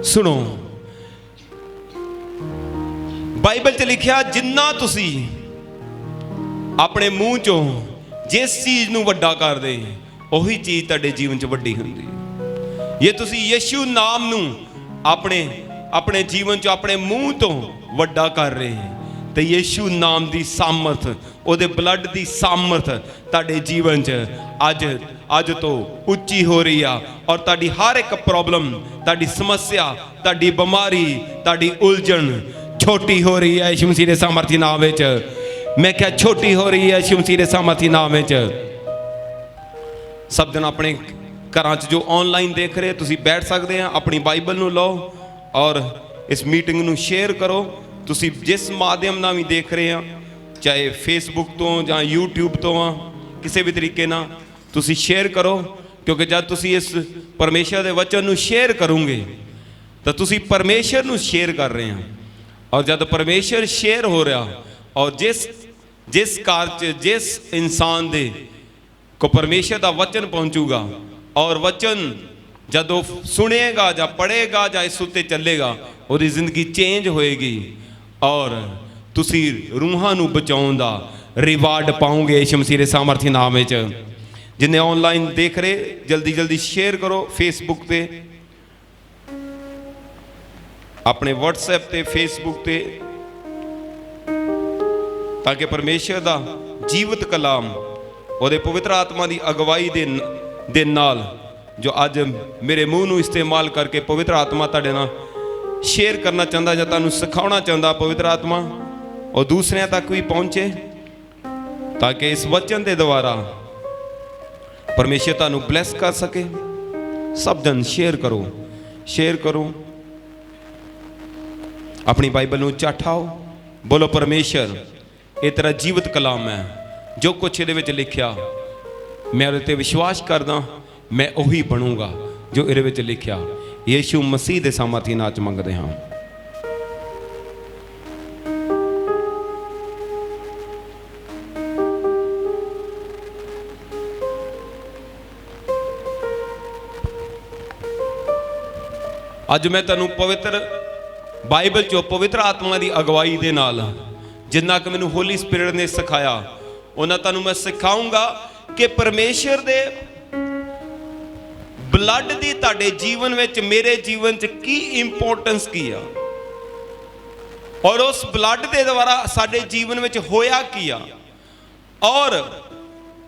सुनो, बाइबल च लिखिया जिन्ना तुसी अपने मूँह चों जिस चीज़ नूं वड्डा करदे उही चीज़ तुहाडे जीवन च वड्डी हुंदी है। जे तुसी यीशु नाम नूं अपने अपने जीवन च अपने मूँह तो वड्डा कर रहे हैं तो यीशु नाम की सामर्थ, उहदे ब्लड की सामर्थ तुहाडे जीवन च अज तो उच्ची हो रही है और तुहाडी हर एक प्रॉब्लम, तुहाडी समस्या, तुहाडी बीमारी, तुहाडी उलझन छोटी हो रही है यीशु मसीह दे सामर्थी नाम विच। मैं क्या छोटी हो रही है यीशु मसीह दे सामर्थी नाम विच। सब दिन अपने घरां च जो ऑनलाइन देख रहे तुसी बैठ सकते हैं, अपनी बाइबल नूं लो और इस मीटिंग नूं शेयर करो। तुसी जिस माध्यम नाल भी देख रहे हैं, चाहे फेसबुक तो या यूट्यूब तो किसी भी तरीके ना तुसी शेयर करो, क्योंकि जब तुसी इस परमेश्वर के वचन नूं शेयर करोगे तो तुसी परमेश्वर नूं शेयर कर रहे हैं। और जब परमेश्वर शेयर हो रहा और जिस कार्य जिस इंसान दे को परमेश्वर का वचन पहुँचूगा और वचन जदों सुनेगा या पढ़ेगा या इस उत्ते चलेगा, उसकी जिंदगी चेंज होएगी और तुसी रूहां नूं बचाउण दा रिवार्ड पाओगे यीशु मसीह दे सामर्थी नाम विच। जिन्हें ऑनलाइन देख रहे जल्दी जल्दी शेयर करो, फेसबुक पे, अपने व्हाट्सएप ते, फेसबुक ते, ताकि परमेश्वर दा जीवित कलाम और पवित्र आत्मा की अगवाई दे नाल जो अज मेरे मूँह नूं इस्तेमाल करके पवित्र आत्मा तुहाडे नाल शेयर करना चाहता या तुहानूं सिखाउणा चाहता, पवित्र आत्मा और दूसरियां तक भी पहुँचे ताकि इस वचन के द्वारा परमेश्वर तुहानूं ब्लैस कर सके। सब जन शेयर करो, शेयर करो, अपनी बाइबल नूं चाठाओ, बोलो परमेश्वर ये तेरा जीवित कलाम है, जो कुछ ये विच लिखिया मैं उहदे ते विश्वास करदा, मैं उही बनूंगा जो इहदे विच लिखिया। यीशु मसीह दे सामर्थी नाम च मंगदे हां। अज मैं तुहानूं पवित्र बाइबल चो पवित्र आत्मा की अगवाई दे नाल जिन्ना कि मैनूं होली स्पिरिट ने सिखाया उन्ना तुहानूं मैं सिखाऊंगा कि परमेश्वर दे ब्लड दी तुहाडे जीवन विच, मेरे जीवन च की इंपोर्टेंस की आ और उस ब्लड के द्वारा साडे जीवन विच होया की आ और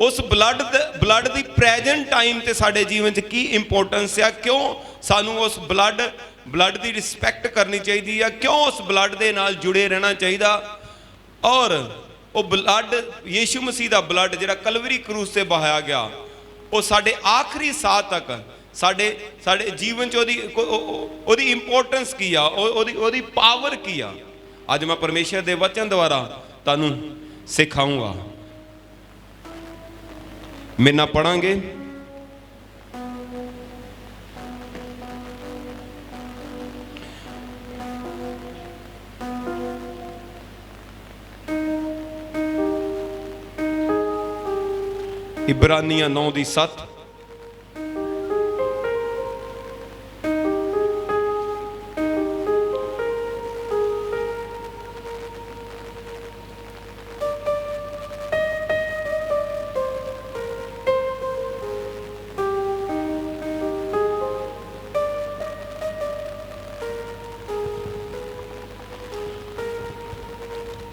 उस ब्लड की प्रेजेंट टाइम ते साडे जीवन च की इंपोर्टेंस आ, क्यों सानू उस ब्लड की रिस्पैक्ट करनी चाहिए है, क्यों उस ब्लड के नाल जुड़े रहना चाहिए। और वो ब्लड यीशु मसीह का ब्लड जिहड़ा कलवरी क्रूस से बहाया गया वो साडे आखिरी साह तक साडे जीवन च ओदी इंपोर्टेंस की आ, ओदी पावर की आ। अज मैं परमेश्वर के वचन द्वारा तुहानूं सिखाऊंगा। मेरे नाल पढ़ांगे। इब्रानियां 9:7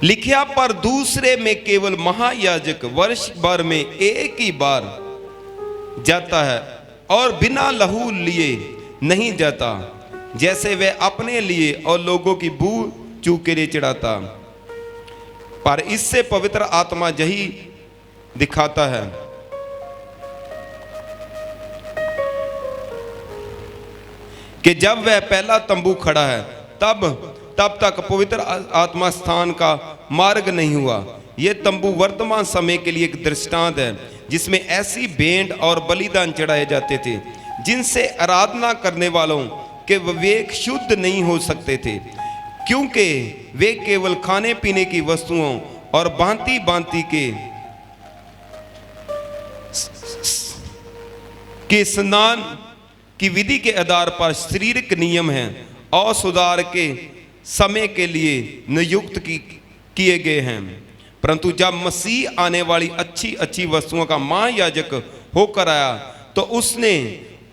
लिखिया, पर दूसरे में केवल महायाजक वर्ष भर में एक ही बार जाता है और बिना लहू लिए नहीं जाता, जैसे वह अपने लिए और लोगों की बू चूक के लिए चढ़ाता। पर इससे पवित्र आत्मा यही दिखाता है कि जब वह पहला तंबू खड़ा है तब तक पवित्र आत्मा स्थान का मार्ग नहीं हुआ। यह तंबू वर्तमान समय के लिए एक दृष्टांत है जिसमें ऐसी भेंट और बलिदान चढ़ाए जाते थे जिनसे आराधना करने वालों के विवेक शुद्ध नहीं हो सकते थे, क्योंकि वे केवल खाने पीने की वस्तुओं और भांति भांति के स्नान की विधि के आधार पर शारीरिक नियम हैं और सुधार के समय के लिए नियुक्त किए गए हैं। परंतु जब मसीह आने वाली अच्छी अच्छी वस्तुओं का महायाजक होकर आया तो उसने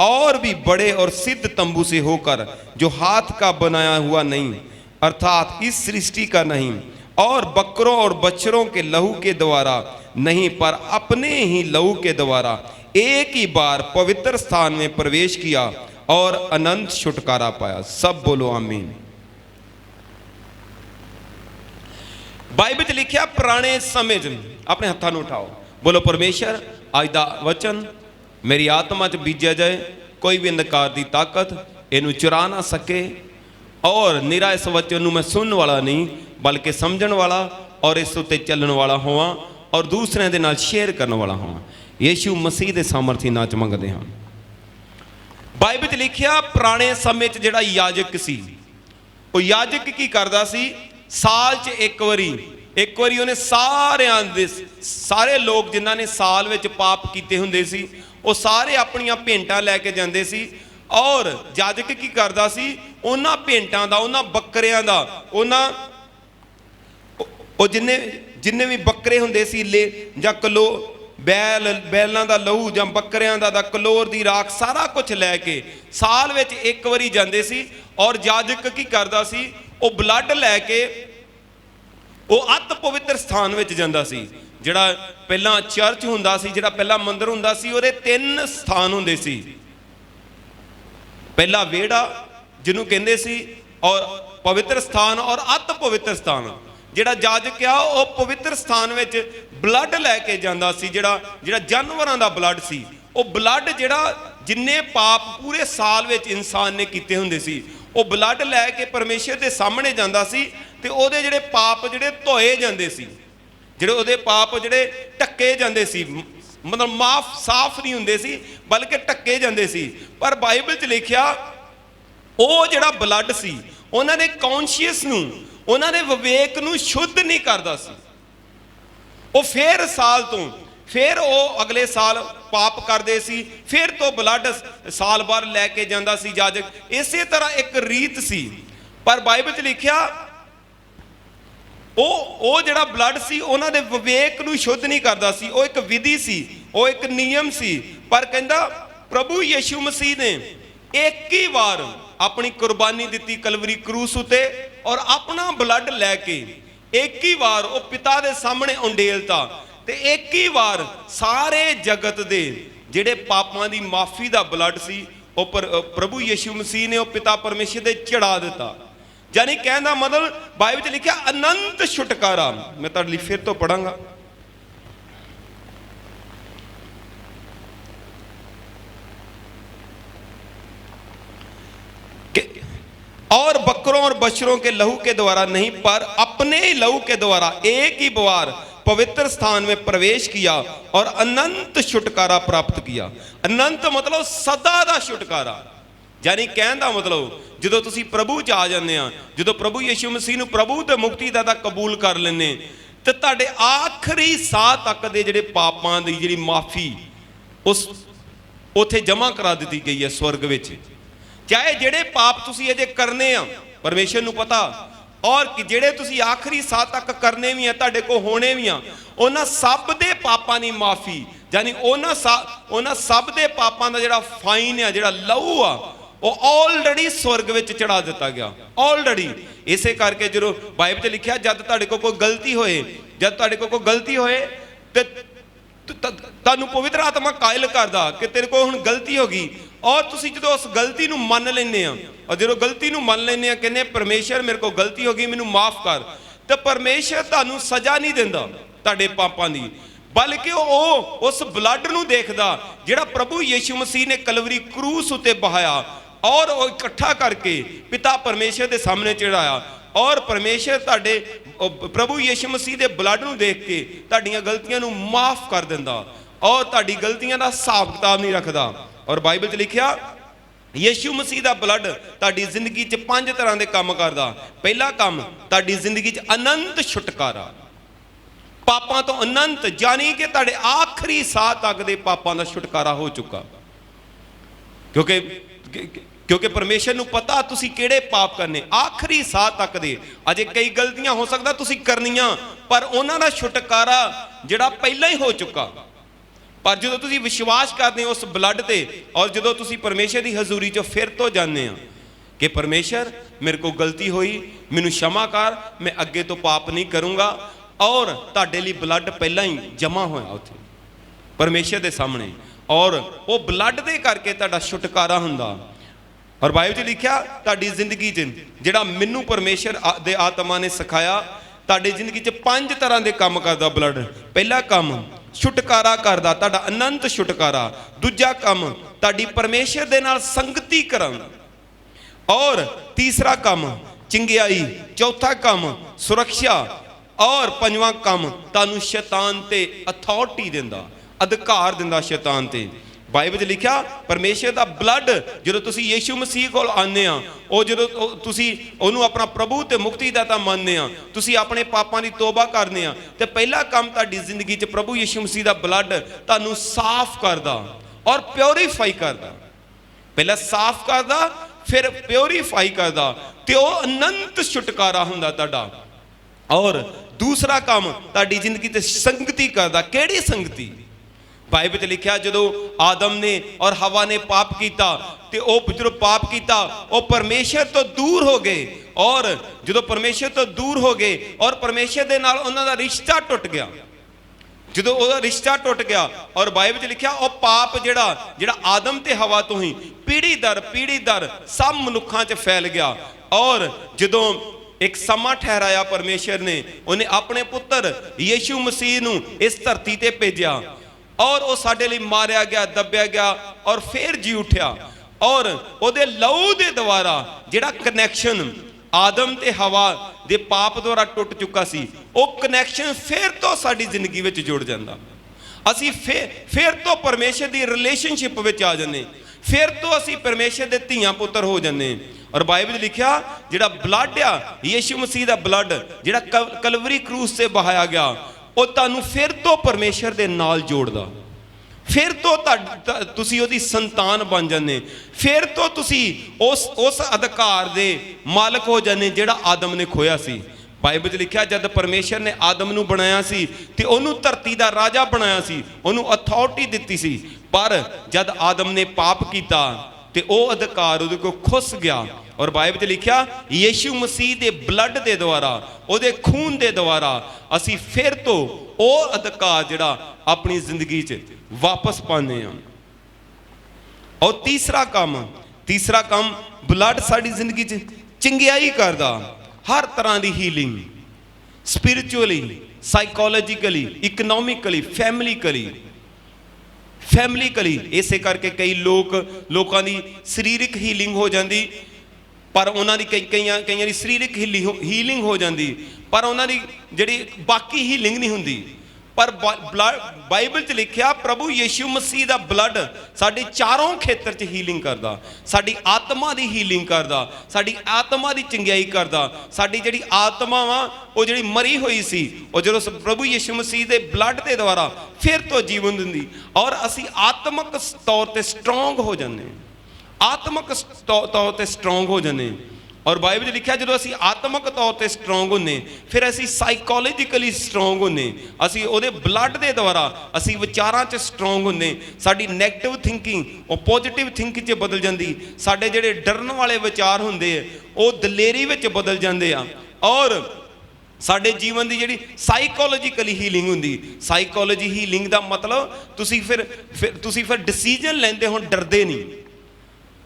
और भी बड़े और सिद्ध तंबू से होकर, जो हाथ का बनाया हुआ नहीं अर्थात इस सृष्टि का नहीं, और बकरों और बछड़ों के लहू के द्वारा नहीं पर अपने ही लहू के द्वारा एक ही बार पवित्र स्थान में प्रवेश किया और अनंत छुटकारा पाया। सब बोलो आमीन। बाइबल च लिखिया पुराने समय च, अपने हत्थां नूं उठाओ, बोलो परमेश्वर अज दा वचन मेरी आत्मा च बीजा जाए, कोई भी अंधकार की ताकत इनू चुरा ना सके, और निरा इस वचन नूं मैं सुनने वाला नहीं बल्कि समझण वाला और इस उत्ते चलण वाला होवां और दूसरों के नाल शेयर करने वाला होवां। यीशु मसीह के सामर्थी नाच मंगते हैं। बाइबल च लिखिया पुराने समय च जिहड़ा याजक सी, वो याजक की करदा सी, साल च एक वारी उन्हें सारे लोग जिन्हां ने साल विच पाप कीते हुंदे सी, वो सारे अपनियां भेंटां लैके जांदे सी, और याजक की करदा सी, उन्हां भेंटां दा, उन्हां बकरियां दा, उन्हां जिन्ने भी बकरे हुंदे सी ले जां कलो बैलों का लहू जां बकरियां दा कलोर दी राख सारा कुछ लैके साल विच एक वारी जांदे सी। और याजक की करदा सी, वो ब्लड लैके वो अत पवित्र स्थान विच जांदा सी। जिहड़ा पहला चर्च हुंदा सी, जिहड़ा पहला मंदिर हुंदा सी, ਉਹਦੇ 3 स्थान हुंदे सी। पहला वेड़ा जिन्हों कहंदे सी, और पवित्र स्थान और अत पवित्र स्थान। जिहड़ा याजक आ वो पवित्र स्थान विच ब्लड लैके जांदा सी, जिहड़ा जानवरां दा ब्लड सी, वो ब्लड जिहड़ा जिन्ने पाप पूरे साल विच इंसान ने कीते हुंदे सी, वो ब्लड लैके परमेश्वर के सामने जांदा सी, ते ओहदे जिहड़े पाप जिहड़े धोए जांदे सी, जिहड़े ओहदे पाप जिहड़े ढके जांदे सी, मतलब माफ साफ नहीं हुंदे सी बल्कि ढके जांदे सी। पर बाइबल च लिखिया वो जिहड़ा ब्लड सी, उन्हां दे कॉन्शियस नूं, उन्हां दे विवेक नूं शुद्ध नहीं करदा सी। वो फिर साल तो फिर वो अगले साल पाप करते सी, फिर तो ब्लड साल भर लैके जांदा सी याजक। इसे तरह एक रीत सी। पर बाइबल च लिखिया वो जिहड़ा ब्लड सी उन्हां दे विवेक नूं शुद्ध नहीं करदा सी। वो एक विधि सी, वो एक नियम सी। पर कहंदा प्रभु यीशु मसीह ने एक ही बार अपनी कुर्बानी दी कलवरी क्रूस उते, और अपना ब्लड लैके एक ही बार वो पिता दे सामने उंडेलता, ते एक ही बार सारे जगत दे जिहड़े पापां दी माफी दा ब्लड सी वो प्रभु यीशु मसीह ने वो पिता परमेश्वर दे चढ़ा दिता। यानी कहने का मतलब बाइबल च लिखा अनंत छुटकारा। मैं तुहाडे लई फिर तो पढ़ांगा। और बकरों और बछड़ों के लहू के द्वारा नहीं पर अपने ही लहू के द्वारा एक ही बार पवित्र स्थान में प्रवेश किया और अनंत छुटकारा प्राप्त किया। अनंत मतलब सदा दा छुटकारा। यानी कहने का मतलब जो तुसी प्रभु च आ जाते हैं, जो प्रभु यीशु मसीह नूं प्रभु ते मुक्ति दाता कबूल कर लेने, तो तुहाडे आखिरी साह तक दे जिहड़े पापां दी जिहड़ी माफी उस उत्थे जमा करा दी गई है स्वर्ग विच। चाहे जिहड़े पाप तुसी अजे करने आ परमेश्वर नूं पता, और कि जिहड़े तुसी आखिरी साह तक करने भी आ, तुहाडे कोल होने भी आ, उन्हां सब दे पापां दी माफी, यानी उन्हां सब दे पापां दा जिहड़ा फाइन आ, जिहड़ा लहू आ, वो ऑलरेडी स्वर्ग विच चढ़ा दिता गया ऑलरेडी। इसे करके जो बाइबल च लिखिया जब तुहाडे कोल कोई गलती होए, जब तुहाडे कोल कोई गलती होए ते तुहानूं पवित्र आत्मा कायल करदा कि तेरे को हुण गलती हो गई, और तुसी जो उस गलती नूं मन लैंदे आ, और जो गलती नूं मन लैंदे आ, कहने परमेश्वर मेरे को गलती हो गई मैनूं माफ कर, तो परमेश्वर तुहानूं सजा नहीं दिंदा तुहाडे पापां दी, बल्कि वो उस ब्लड नूं देखदा जिहड़ा प्रभु यीशु मसीह ने कलवरी क्रूस उत्ते बहाया, और वो इकट्ठा करके पिता परमेश्वर के सामने चढ़ाया। और परमेश्वर तुहाडे प्रभु यीशु मसीह के ब्लड नूं देख के तुहाडीआं गलतियां नूं माफ कर दिंदा, और तुहाडी गलतियां दा हिसाब किताब नहीं रखदा। और बाइबल च लिखिया यीशु मसीह का ब्लड तुहाडी जिंदगी च 5 तरह के काम करदा। पहला काम तुहाडी जिंदगी च अनंत छुटकारा, पापां तो अनंत, यानी कि तुहाडे आखिरी साह तक दे पापां दा छुटकारा हो चुका। क्योंकि क्योंकि परमेश्वर नूं पता तुसी किहड़े पाप करने, आखिरी साह तक दे। अजे कई गलतियां हो सकदा तुसी करनियां, पर उन्हां दा छुटकारा जिहड़ा पहलां ही हो चुका। पर जदों तुसी विश्वास करदे हो उस ब्लड ते, और जदों तुसी परमेश्वर की हजूरी चों फिर तो जाने आ कि परमेश्वर मेरे को गलती हुई, मैनूं क्षमा कर, मैं अगे तो पाप नहीं करूँगा, और तुहाडे लई ब्लड पहलां ही जमा होया उत्थे परमेश्वर के सामने, और वो ब्लड दे करके तुहाडा छुटकारा हुंदा। और बाइबल च लिखिया तुहाडी जिंदगी च जिहड़ा मैनूं परमेश्वर दे आत्मा ने सिखाया, तुहाडी जिंदगी च 5 तरह के काम करदा ब्लड। पहला काम छुटकारा करदा, तुहाडा अनंत छुटकारा। दूजा काम तुहाडी परमेश्वर दे नाल संगति करन, और तीसरा काम चिंगियाई। चौथा काम सुरक्षा, और पंजवां काम तुहानूं शैतान ते अथॉरिटी दिंदा, अधिकार दिंदा शैतान ते। बाइबल लिखा परमेश्वर का ब्लड जो तुसी यीशु मसीह को आने ओ, जो तुसी ओनू अपना प्रभु ते मुक्तिदाता मानने आ, तुसी अपने पापां दी तौबा करने आ, ते पहला काम तुहाडी जिंदगी च प्रभु यीशु मसीह का ब्लड तुहानूं साफ करदा और प्योरीफाई करदा। पहला साफ करदा, फिर प्योरीफाई करदा, ते ओ अनंत छुटकारा हुंदा तुहाडा। और दूसरा काम तुहाडी जिंदगी ते संगति करदा। किहड़ी संगति? बाइबल च लिखा जो आदम ने और हवा ने पाप किया, तो जो पाप किया वो परमेश्वर तो दूर हो गए, और जो परमेश्वर तो दूर हो गए और परमेश्वर के नाल उन्हां दा रिश्ता टुट गया। जो वो रिश्ता टुट गया, और बाइबल च लिखा वो पाप जिहड़ा आदम ते हवा तो ही पीढ़ी दर सब मनुखां च फैल गया। और जो एक समा ठहराया परमेश्वर ने, उन्हें अपने पुत्र यीशु मसीह नूं इस धरती ते भेजा, और वो साडे लई मारिया गया, दबिया गया, और फिर जी उठ्या। और उहदे लहू दे द्वारा जिहड़ा कनैक्शन आदम ते हवा दे पाप द्वारा टुट चुका सी, वो कनैक्शन फिर तो साडी जिंदगी विच जुड़ जांदा। असी फिर तो परमेश्वर दी रिलेशनशिप विच आ जाने, फिर तो असी परमेश्वर दे धीआं पुत्र हो जाने। और बाइबल लिखा जिहड़ा ब्लड आ यीशु मसीह दा ब्लड जिहड़ा कलवरी क्रूस से बहाया गया, वो तुहानूं फिर तो परमेश्वर दे नाल जोड़दा, फिर तो तुसी ओदी संतान बन जाने, फिर तो तुसी उस अधिकार दे मालक हो जाने जिहड़ा आदम ने खोया सी। बाइबल च लिखा जब परमेश्वर ने आदम नूं बनाया सी ते ओनू धरती दा राजा बनाया सी, ओनू अथॉरिटी दित्ती सी, पर जब आदम ने पाप किया ते ओ अधिकार उहदे कोल खुस गया। और बाइबल च लिखा यीशु मसीह दे ब्लड दे द्वारा, उहदे खून दे द्वारा असी फिर तो ओ अधिकार जिहड़ा अपनी जिंदगी च वापस पाने हैं। और तीसरा काम ब्लड साडी जिंदगी च चंगियाई करदा, हर तरह की हीलिंग, स्पिरिचुअली, साइकोलॉजिकली, इकनॉमिकली, फैमिलीकली। इसे करके कई लोगों की सरीरक हीलिंग हो जाती, पर उन्होंने कई सरीरक हीलिंग हो जाती, पर उन्होंने जी बाकी हीलिंग नहीं होंगी। पर बाइबल च लिखा प्रभु यीशु मसीह का ब्लड साडी चारों खेतर च हीलिंग करदा, साडी आत्मा की हीलिंग करदा, साडी आत्मा की चंगियाई करदा। साडी जिहड़ी आत्मा वा वो जिहड़ी मरी हुई सी, और जो प्रभु यीशु मसीह के ब्लड के द्वारा फिर तो जीवन दिंदी, और असी आत्मक तौर पर स्ट्रोंग हो जाने, आत्मक तौर पर स्ट्रोंग हो जाने। और बाइबल लिखा जो असी आत्मक तौर पर स्ट्रोंग होने, फिर असी साइकोलॉजिकली स्ट्रोंग होने, असी उहदे ब्लड के द्वारा असी विचारां च स्ट्रोंग होने, साडी नैगेटिव थिंकिंग वो पॉजिटिव थिंकिंग च बदल जाती, साडे जिहड़े डरन वाले विचार हुंदे वो दलेरी विच बदल जाते हैं। और साडे जीवन की जिहड़ी साइकोलॉजिकली हीलिंग हुंदी, साइकोलॉजी हीलिंग का मतलब तुसी फिर डिसीजन लैंदे हो डरदे नहीं।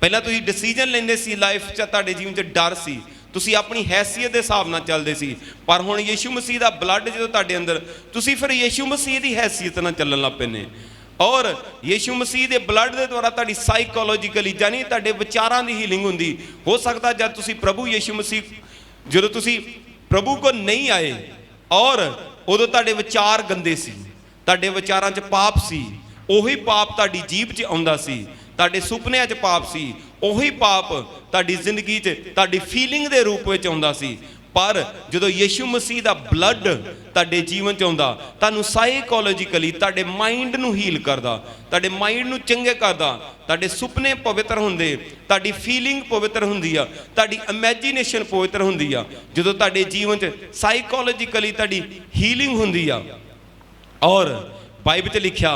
पहला तुसी डिसीजन लेंदे सी, लाइफ च तुहाडे जीवन च डर सी, तुसी अपनी हैसियत के हिसाब नाल चलदे सी, पर हुण यीशु मसीह का ब्लड जो तुहाडे अंदर, तुसी फिर यीशु मसीह की हैसियत नाल चलण लग पैने। और यीशु मसीह के ब्लड के द्वारा तुहाडी साइकोलॉजिकली यानी तुहाडे विचारां की हीलिंग हुंदी। हो सकता जब तुसी प्रभु यीशु मसीह जो तुसी प्रभु को नहीं आए, और उदों तुहाडे विचार गंदे सी, तुहाडे विचारां च पाप सी, उही पाप तुहाडी जीभ च आउंदा सी, तुहाडे सुपनिਆਂ च पाप सी, उही पाप तुहाडी जिंदगी च तुहाडी फीलिंग के रूप में आउंदा सी। पर जो यीशु मसीह का ब्लड तुहाडे जीवन च आउंदा, तुहानूं साइकोलॉजिकली तुहाडे माइंड नूं हील करदा, तुहाडे माइंड नूं चंगे करदा, तुहाडे सुपने पवित्र हुंदे, तुहाडी फीलिंग पवित्र हुंदी आ, तुहाडी इमेजिनेशन पवित्र हुंदी आ। जो तुहाडे जीवन च साइकोलॉजिकली तुहाडी हीलिंग हुंदी आ। और बाइबल च लिखिया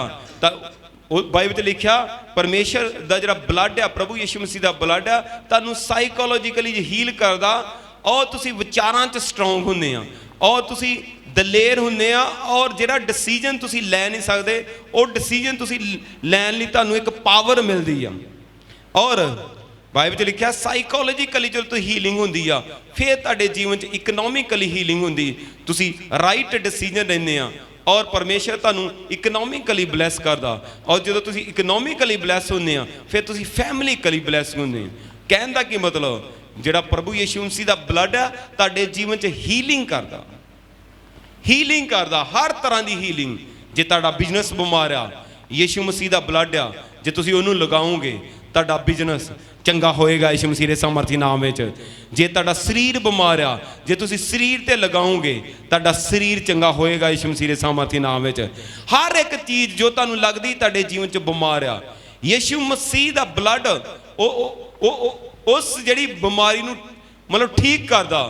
बाइबल च लिखिया परमेश्वर का जो ब्लड आ, प्रभु यीशु मसीह का ब्लड आ, तुहानूं साइकोलॉजिकली हील करदा और तुसी विचारां च स्ट्रोंग हुंदे आ और तुसी दलेर हुंदे आ और जिहड़ा डिसीजन तुसी लै नहीं सकदे वो डिसीजन तुसी लैण लई तुहानूं एक पावर मिलदी आ। और बाइबल च लिखिया साइकोलॉजिकली जो तो हीलिंग हुंदी आ, फिर तुहाडे जीवन च इकनॉमिकली हीलिंग हुंदी, तुसी राइट डिसीजन लैंदे आ और परमेश्वर तुहानूं इकनॉमिकली ब्लैस करदा। और जो तुसी इकनॉमिकली ब्लैस हुंदे आ फिर तुसी फैमिलीकली ब्लैस हुंदे आ। कहण दा की मतलब, जिहड़ा प्रभु यीशु मसीह का ब्लड है तुहाडे जीवन च हीलिंग करदा, हर तरह की हीलिंग। जे तुहाडा बिजनेस बीमार आ, यीशु मसीह का ब्लड आ, जे तुसीं उहनूं लगाओगे तुहाडा बिजनेस चंगा होएगा यीशु मसीह के सामर्थी नाम विच। जे तुहाडा शरीर बीमार आ, जे तुसीं शरीर ते लगाओगे तुहाडा शरीर चंगा होएगा यीशु मसीह के सामर्थी नाम विच। हर एक चीज़ जो तुहानूं लगदी तुहाडे जीवन च बीमार आ, यीशु मसीह का ब्लड उस जिहड़ी बीमारी नूं मतलब ठीक करदा,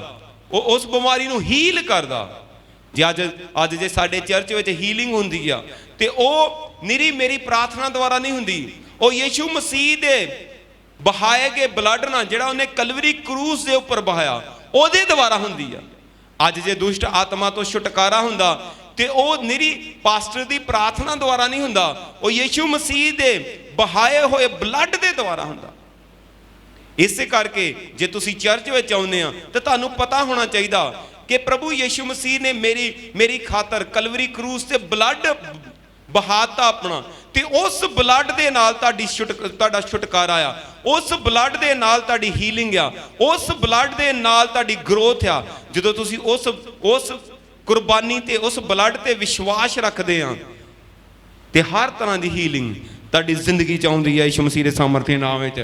उस बीमारी नूं हील करदा। जे अज जे साडे चर्च विच हीलिंग हुंदी आ ते ओह निरी मेरी प्रार्थना द्वारा नहीं हुंदी, ओह यीशु मसीह दे बहाए गए ब्लड ना जिहड़ा उन्हें कलवरी क्रूस दे उपर बहाया ओहदे द्वारा हुंदी आ। अज जे दुष्ट आत्मा तो छुटकारा हुंदा ते ओह निरी पास्टर दी प्रार्थना द्वारा नहीं हुंदा, ओह यीशु मसीह दे बहाए होए ब्लड दे द्वारा हुंदा। इस करके जे तुसी चर्च में आउंदे आ तो तुहानूं पता होना चाहिए कि प्रभु यीशु मसीह ने मेरी खातर कलवरी क्रूस से ब्लड बहाता अपना, ते उस ब्लड दे नाल तुहाडा छुटकारा आ, उस ब्लड दे नाल तुहाडी हीलिंग आ, उस ब्लड दे नाल तुहाडी ग्रोथ आ। जदों तुसी उस कुर्बानी ते उस ब्लड ते विश्वास रखदे आ ते हर तरह की हीलिंग तुहाडी जिंदगी च आउंदी है यीशु मसीह दे सामर्थी नाम विच।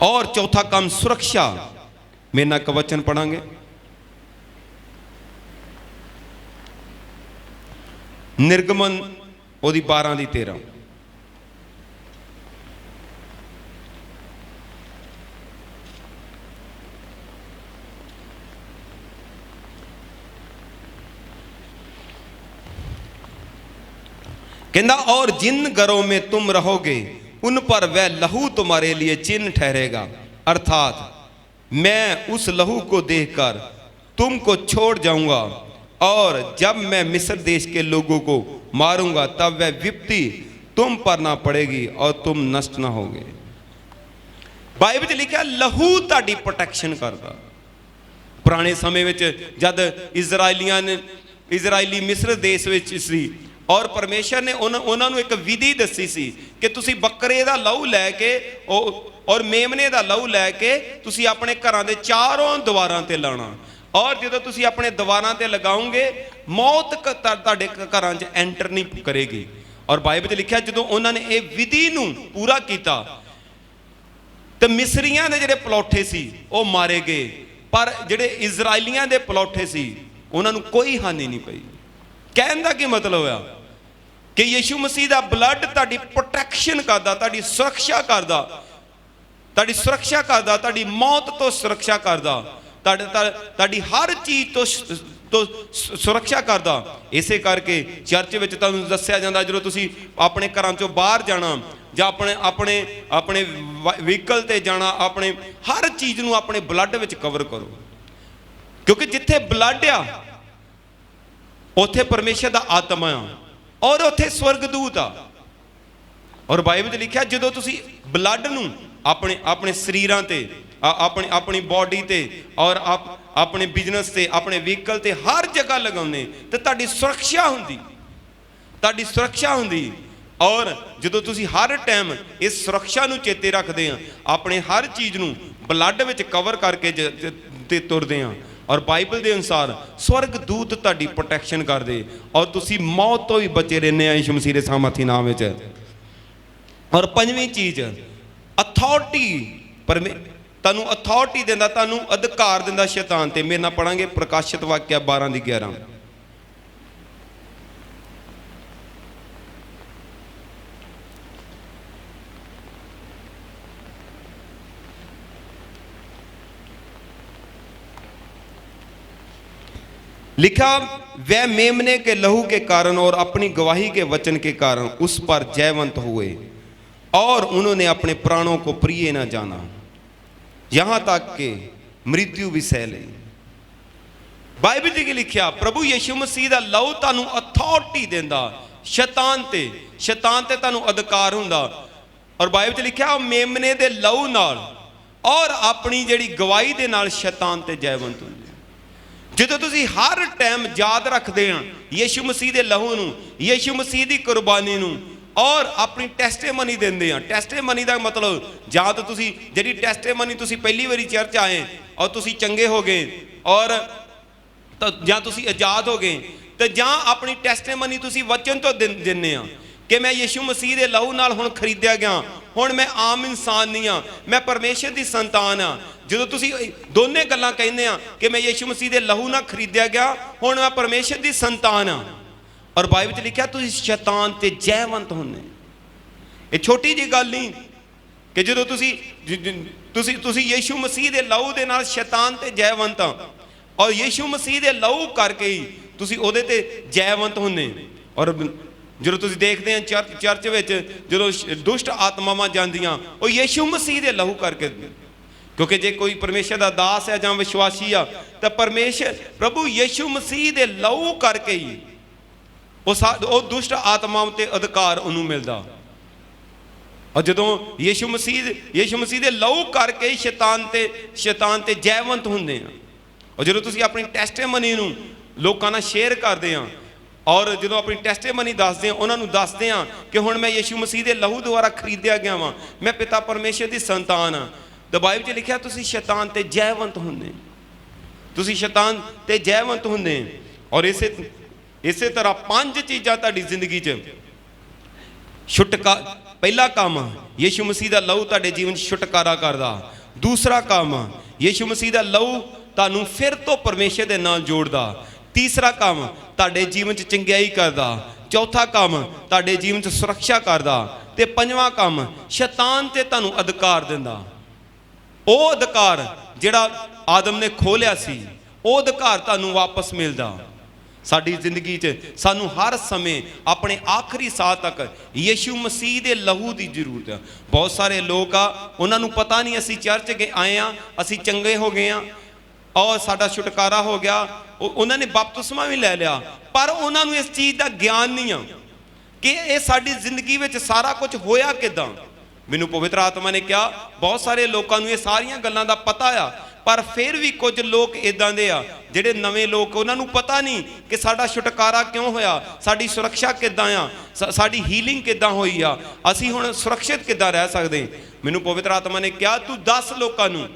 और चौथा काम सुरक्षा, मेरे नाल एक वचन पढ़ांगे, निर्गमन ओदी 12:13। कहंदा और जिन घरों में तुम रहोगे उन पर वह लहू तुम्हारे लिए चिन्ह ठहरेगा, अर्थात मैं उस लहू को देखकर तुमको छोड़ जाऊंगा और जब मैं मिस्र देश के लोगों को मारूंगा तब वह विपत्ति तुम पर ना पड़ेगी और तुम नष्ट ना होगे। बाइबल च लिखा लहू ताड़ी प्रोटेक्शन करता। पुराने समय में जब इजरायली मिस्र देश में सी और परमेश्वर ने उन्होंने एक विधि दसी सी कि तुसी बकरे का लहू लैके और मेमने का लहू लैके तुसी अपने घरां दे चारों दीवारां ते लाना और जो तुसी अपने दीवारां ते लगाओगे मौत तुहाडे घरां च एंटर नहीं करेगी। और बाइबल च लिखा जो उन्होंने ये विधि नूं पूरा किया तो मिस्रियां दे जिहड़े पलौठे सी वो मारे गए, पर जिहड़े इजरायलियां दे पलौठे सी उन्होंने कोई हानि नहीं पई। कहने का की मतलब है कि यीशु मसीह का ब्लड तुहाडी प्रोटेक्शन करदा, तुहाडी सुरक्षा करदा, तुहाडी सुरक्षा करदा, तुहाडी मौत तो सुरक्षा करदा, तुहाडी हर चीज तो सुरक्षा करदा। इसे करके चर्च में तुहानूं दस्सिया जांदा जदों तुसीं अपने घरां चों बाहर जाना जां अपने व्हीकल ते जाना, अपने हर चीज़ नूं अपने ब्लड विच कवर करो, क्योंकि जिथे ब्लड आ उथे परमेश्वर का आत्मा आ और उथे स्वर्गदूत आ। और बाइबल च लिखा जो तुसी ब्लड नूं अपने शरीरां ते अपनी बॉडी ते और अपने बिजनेस ते अपने व्हीकल ते हर जगह लगाउने तो तुहाडी सुरक्षा हुंदी, तुहाडी सुरक्षा हुंदी। और जो तुसी हर टाइम इस सुरक्षा नूं चेते रखदे आ, अपने हर चीज़ नूं ब्लड विच कवर करके तुरदे आ और बाइबल के अनुसार स्वर्गदूत तुहाडी प्रोटेक्शन करदे और तुसी मौत तो भी बचे रहने यीशु मसीह के सामर्थी नाम विच। और पंजवीं चीज़ ਅਥਾਰਟੀ ਤੁਹਾਨੂੰ ਅਥਾਰਟੀ ਦਿੰਦਾ, ਤੁਹਾਨੂੰ ਅਧਿਕਾਰ ਦਿੰਦਾ ਸ਼ੈਤਾਨ ਤੇ। ਮੇਰੇ ਨਾਲ ਪੜਾਂਗੇ ਪ੍ਰਕਾਸ਼ਿਤ ਵਾਕਿਆ 12:11। लिखा, वह मेमने के लहू के कारण और अपनी गवाही के वचन के कारण उस पर जयवंत हुए और उन्होंने अपने प्राणों को प्रिय न जाना, यहां तक कि मृत्यु भी सह ली। बाइबल च लिखा, प्रभु यीशु मसीह दा लहू तुहानू अथॉरिटी देंदा शैतान ते तुहानू अधिकार हुंदा। और बाइबल च लिखा, मेमने दे लहू नाल और अपनी जिहड़ी गवाही दे नाल शैतान ते जयवंत हुंदे। ਜਦੋਂ ਤੁਸੀਂ ਹਰ ਟਾਈਮ ਯਾਦ ਰੱਖਦੇ ਆ ਯੀਸ਼ੂ ਮਸੀਹ ਦੇ ਲਹੂ ਨੂੰ, ਯੀਸ਼ੂ ਮਸੀਹ ਦੀ ਕੁਰਬਾਨੀ ਨੂੰ, ਔਰ ਆਪਣੀ ਟੈਸਟੀਮਨੀ ਦਿੰਦੇ ਆ। ਟੈਸਟੀਮਨੀ ਦਾ ਮਤਲਬ, ਜਾਂ ਤਾਂ ਤੁਸੀਂ ਜਿਹੜੀ ਟੈਸਟੀਮਨੀ ਤੁਸੀਂ ਪਹਿਲੀ ਵਾਰੀ ਚਰਚ ਆਏ ਔਰ ਤੁਸੀਂ ਚੰਗੇ ਹੋ ਗਏ, ਔਰ ਜਾਂ ਤੁਸੀਂ ਆਜ਼ਾਦ ਹੋ ਗਏ, ਤੇ ਜਾਂ ਆਪਣੀ ਟੈਸਟੀਮਨੀ ਤੁਸੀਂ ਵਚਨ ਤੋਂ ਦਿੰਦੇ ਆ ਕਿ ਮੈਂ ਯੀਸ਼ੂ ਮਸੀਹ ਦੇ ਲਹੂ ਨਾਲ ਹੁਣ ਖਰੀਦਿਆ ਗਿਆ, ਹੁਣ ਮੈਂ ਆਮ ਇਨਸਾਨ ਨਹੀਂ ਆ, ਮੈਂ ਪਰਮੇਸ਼ਰ ਦੀ ਸੰਤਾਨ ਆ। ਜਦੋਂ ਤੁਸੀਂ ਦੋਨੇ ਗੱਲਾਂ ਕਹਿੰਦੇ ਆ ਕਿ ਮੈਂ ਯੀਸ਼ੂ ਮਸੀਹ ਦੇ ਲਹੂ ਨਾਲ ਖਰੀਦਿਆ ਗਿਆ, ਹੁਣ ਮੈਂ ਪਰਮੇਸ਼ਰ ਦੀ ਸੰਤਾਨ ਆ, ਔਰ ਬਾਈਬਲ 'ਚ ਲਿਖਿਆ ਤੁਸੀਂ ਸ਼ੈਤਾਨ ਤੇ ਜੈਵੰਤ ਹੁੰਦੇ। ਇਹ ਛੋਟੀ ਜਿਹੀ ਗੱਲ ਨਹੀਂ ਕਿ ਜਦੋਂ ਤੁਸੀਂ ਯੀਸ਼ੂ ਮਸੀਹ ਦੇ ਲਹੂ ਦੇ ਨਾਲ ਸ਼ੈਤਾਨ ਤੇ ਜੈਵੰਤ ਆ, ਔਰ ਯੀਸ਼ੂ ਮਸੀਹ ਦੇ ਲਹੂ ਕਰਕੇ ਹੀ ਤੁਸੀਂ ਉਹਦੇ ਤੇ ਜੈਵੰਤ ਹੁੰਦੇ। ਔਰ ਜਦੋਂ ਤੁਸੀਂ ਦੇਖਦੇ ਆ ਚਰਚ ਵਿੱਚ ਜਦੋਂ ਦੁਸ਼ਟ ਆਤਮਾਵਾਂ ਜਾਂਦੀਆਂ, ਉਹ ਯੀਸ਼ੂ ਮਸੀਹ ਦੇ ਲਹੂ ਕਰਕੇ। ਕਿਉਂਕਿ ਜੇ ਕੋਈ ਪਰਮੇਸ਼ਰ ਦਾ ਦਾਸ ਹੈ ਜਾਂ ਵਿਸ਼ਵਾਸੀ ਆ, ਤਾਂ ਪਰਮੇਸ਼ਰ ਪ੍ਰਭੂ ਯੀਸ਼ੂ ਮਸੀਹ ਦੇ ਲਹੂ ਕਰਕੇ ਹੀ ਉਹ ਦੁਸ਼ਟ ਆਤਮਾਵਾਂ ਤੇ ਅਧਿਕਾਰ ਉਹਨੂੰ ਮਿਲਦਾ। ਔਰ ਜਦੋਂ ਯੀਸ਼ੂ ਮਸੀਹ ਦੇ ਲਹੂ ਕਰਕੇ ਹੀ ਸ਼ੈਤਾਨ ਤੇ ਜੈਵੰਤ ਹੁੰਦੇ ਆ। ਔਰ ਜਦੋਂ ਤੁਸੀਂ ਆਪਣੀ ਟੈਸਟੀਮਨੀ ਨੂੰ ਲੋਕਾਂ ਨਾਲ ਸ਼ੇਅਰ ਕਰਦੇ ਆ, ਔਰ ਜਦੋਂ ਆਪਣੀ ਟੈਸਟੀਮਨੀ ਦੱਸਦੇ ਆ, ਉਹਨਾਂ ਨੂੰ ਦੱਸਦੇ ਆ ਕਿ ਹੁਣ ਮੈਂ ਯੀਸ਼ੂ ਮਸੀਹ ਦੇ ਲਹੂ ਦੁਆਰਾ ਖਰੀਦਿਆ ਗਿਆ ਵਾਂ, ਮੈਂ ਪਿਤਾ ਪਰਮੇਸ਼ਰ ਦੀ ਸੰਤਾਨ ਆ, ਤਾਂ ਬਾਈਬਲ 'ਚ ਲਿਖਿਆ ਤੁਸੀਂ ਸ਼ੈਤਾਨ ਤੇ ਜੈਵੰਤ ਹੁੰਦੇ, ਤੁਸੀਂ ਸ਼ੈਤਾਨ ਤੇ ਜੈਵੰਤ ਹੁੰਦੇ। ਔਰ ਇਸੇ ਤਰ੍ਹਾਂ 5 ਚੀਜ਼ਾਂ ਤੁਹਾਡੀ ਜ਼ਿੰਦਗੀ 'ਚ ਪਹਿਲਾ ਕੰਮ, ਯੀਸ਼ੂ ਮਸੀਹ ਦਾ ਲਹੂ ਤੁਹਾਡੇ ਜੀਵਨ 'ਚ ਛੁਟਕਾਰਾ ਕਰਦਾ। ਦੂਸਰਾ ਕੰਮ, ਯੀਸ਼ੂ ਮਸੀਹ ਦਾ ਲਹੂ ਤੁਹਾਨੂੰ ਫਿਰ ਤੋਂ ਪਰਮੇਸ਼ਰ ਦੇ ਨਾਲ ਜੋੜਦਾ। ਤੀਸਰਾ ਕੰਮ, ਤੁਹਾਡੇ ਜੀਵਨ 'ਚ ਚੰਗਿਆਈ ਕਰਦਾ। ਚੌਥਾ ਕੰਮ, ਤੁਹਾਡੇ ਜੀਵਨ 'ਚ ਸੁਰੱਖਿਆ ਕਰਦਾ। ਤੇ ਪੰਜਵਾਂ ਕੰਮ, ਸ਼ੈਤਾਨ ਤੇ ਤੁਹਾਨੂੰ ਅਧਿਕਾਰ ਦਿੰਦਾ। ਉਹ ਅਧਿਕਾਰ ਜਿਹੜਾ ਆਦਮ ਨੇ ਖੋਲਿਆ ਸੀ, ਉਹ ਅਧਿਕਾਰ ਤੁਹਾਨੂੰ ਵਾਪਸ ਮਿਲਦਾ। ਸਾਡੀ ਜ਼ਿੰਦਗੀ 'ਚ ਸਾਨੂੰ ਹਰ ਸਮੇਂ ਆਪਣੇ ਆਖਰੀ ਸਾਹ ਤੱਕ ਯੀਸ਼ੂ ਮਸੀਹ ਦੇ ਲਹੂ ਦੀ ਜ਼ਰੂਰਤ ਹੈ। ਬਹੁਤ ਸਾਰੇ ਲੋਕ ਆ, ਉਹਨਾਂ ਨੂੰ ਪਤਾ ਨਹੀਂ ਅਸੀਂ ਚਰਚ ਆਏ ਆ, ਅਸੀਂ ਚੰਗੇ ਹੋ ਗਏ ਆ ਔਰ ਸਾਡਾ ਛੁਟਕਾਰਾ ਹੋ ਗਿਆ, ਉਹਨਾਂ ਨੇ ਬਪਤਿਸਮਾ ਵੀ ਲੈ ਲਿਆ, ਪਰ ਉਹਨਾਂ ਨੂੰ ਇਸ ਚੀਜ਼ ਦਾ ਗਿਆਨ ਨਹੀਂ ਆ ਕਿ ਇਹ ਸਾਡੀ ਜ਼ਿੰਦਗੀ ਵਿੱਚ ਸਾਰਾ ਕੁਝ ਹੋਇਆ ਕਿੱਦਾਂ। ਮੈਨੂੰ ਪਵਿੱਤਰ ਆਤਮਾ ਨੇ ਕਿਹਾ ਬਹੁਤ ਸਾਰੇ ਲੋਕਾਂ ਨੂੰ ਇਹ ਸਾਰੀਆਂ ਗੱਲਾਂ ਦਾ ਪਤਾ ਆ, ਪਰ ਫਿਰ ਵੀ ਕੁਝ ਲੋਕ ਇਦਾਂ ਦੇ ਆ ਜਿਹੜੇ ਨਵੇਂ ਲੋਕ, ਉਹਨਾਂ ਨੂੰ ਪਤਾ ਨਹੀਂ ਕਿ ਸਾਡਾ ਛੁਟਕਾਰਾ ਕਿਉਂ ਹੋਇਆ, ਸਾਡੀ ਸੁਰੱਖਿਆ ਕਿੱਦਾਂ ਆ, ਸਾਡੀ ਹੀਲਿੰਗ ਕਿੱਦਾਂ ਹੋਈ ਆ, ਅਸੀਂ ਹੁਣ ਸੁਰੱਖਿਅਤ ਕਿੱਦਾਂ ਰਹਿ ਸਕਦੇ। ਮੈਨੂੰ ਪਵਿੱਤਰ ਆਤਮਾ ਨੇ ਕਿਹਾ ਤੂੰ ਦੱਸ ਲੋਕਾਂ ਨੂੰ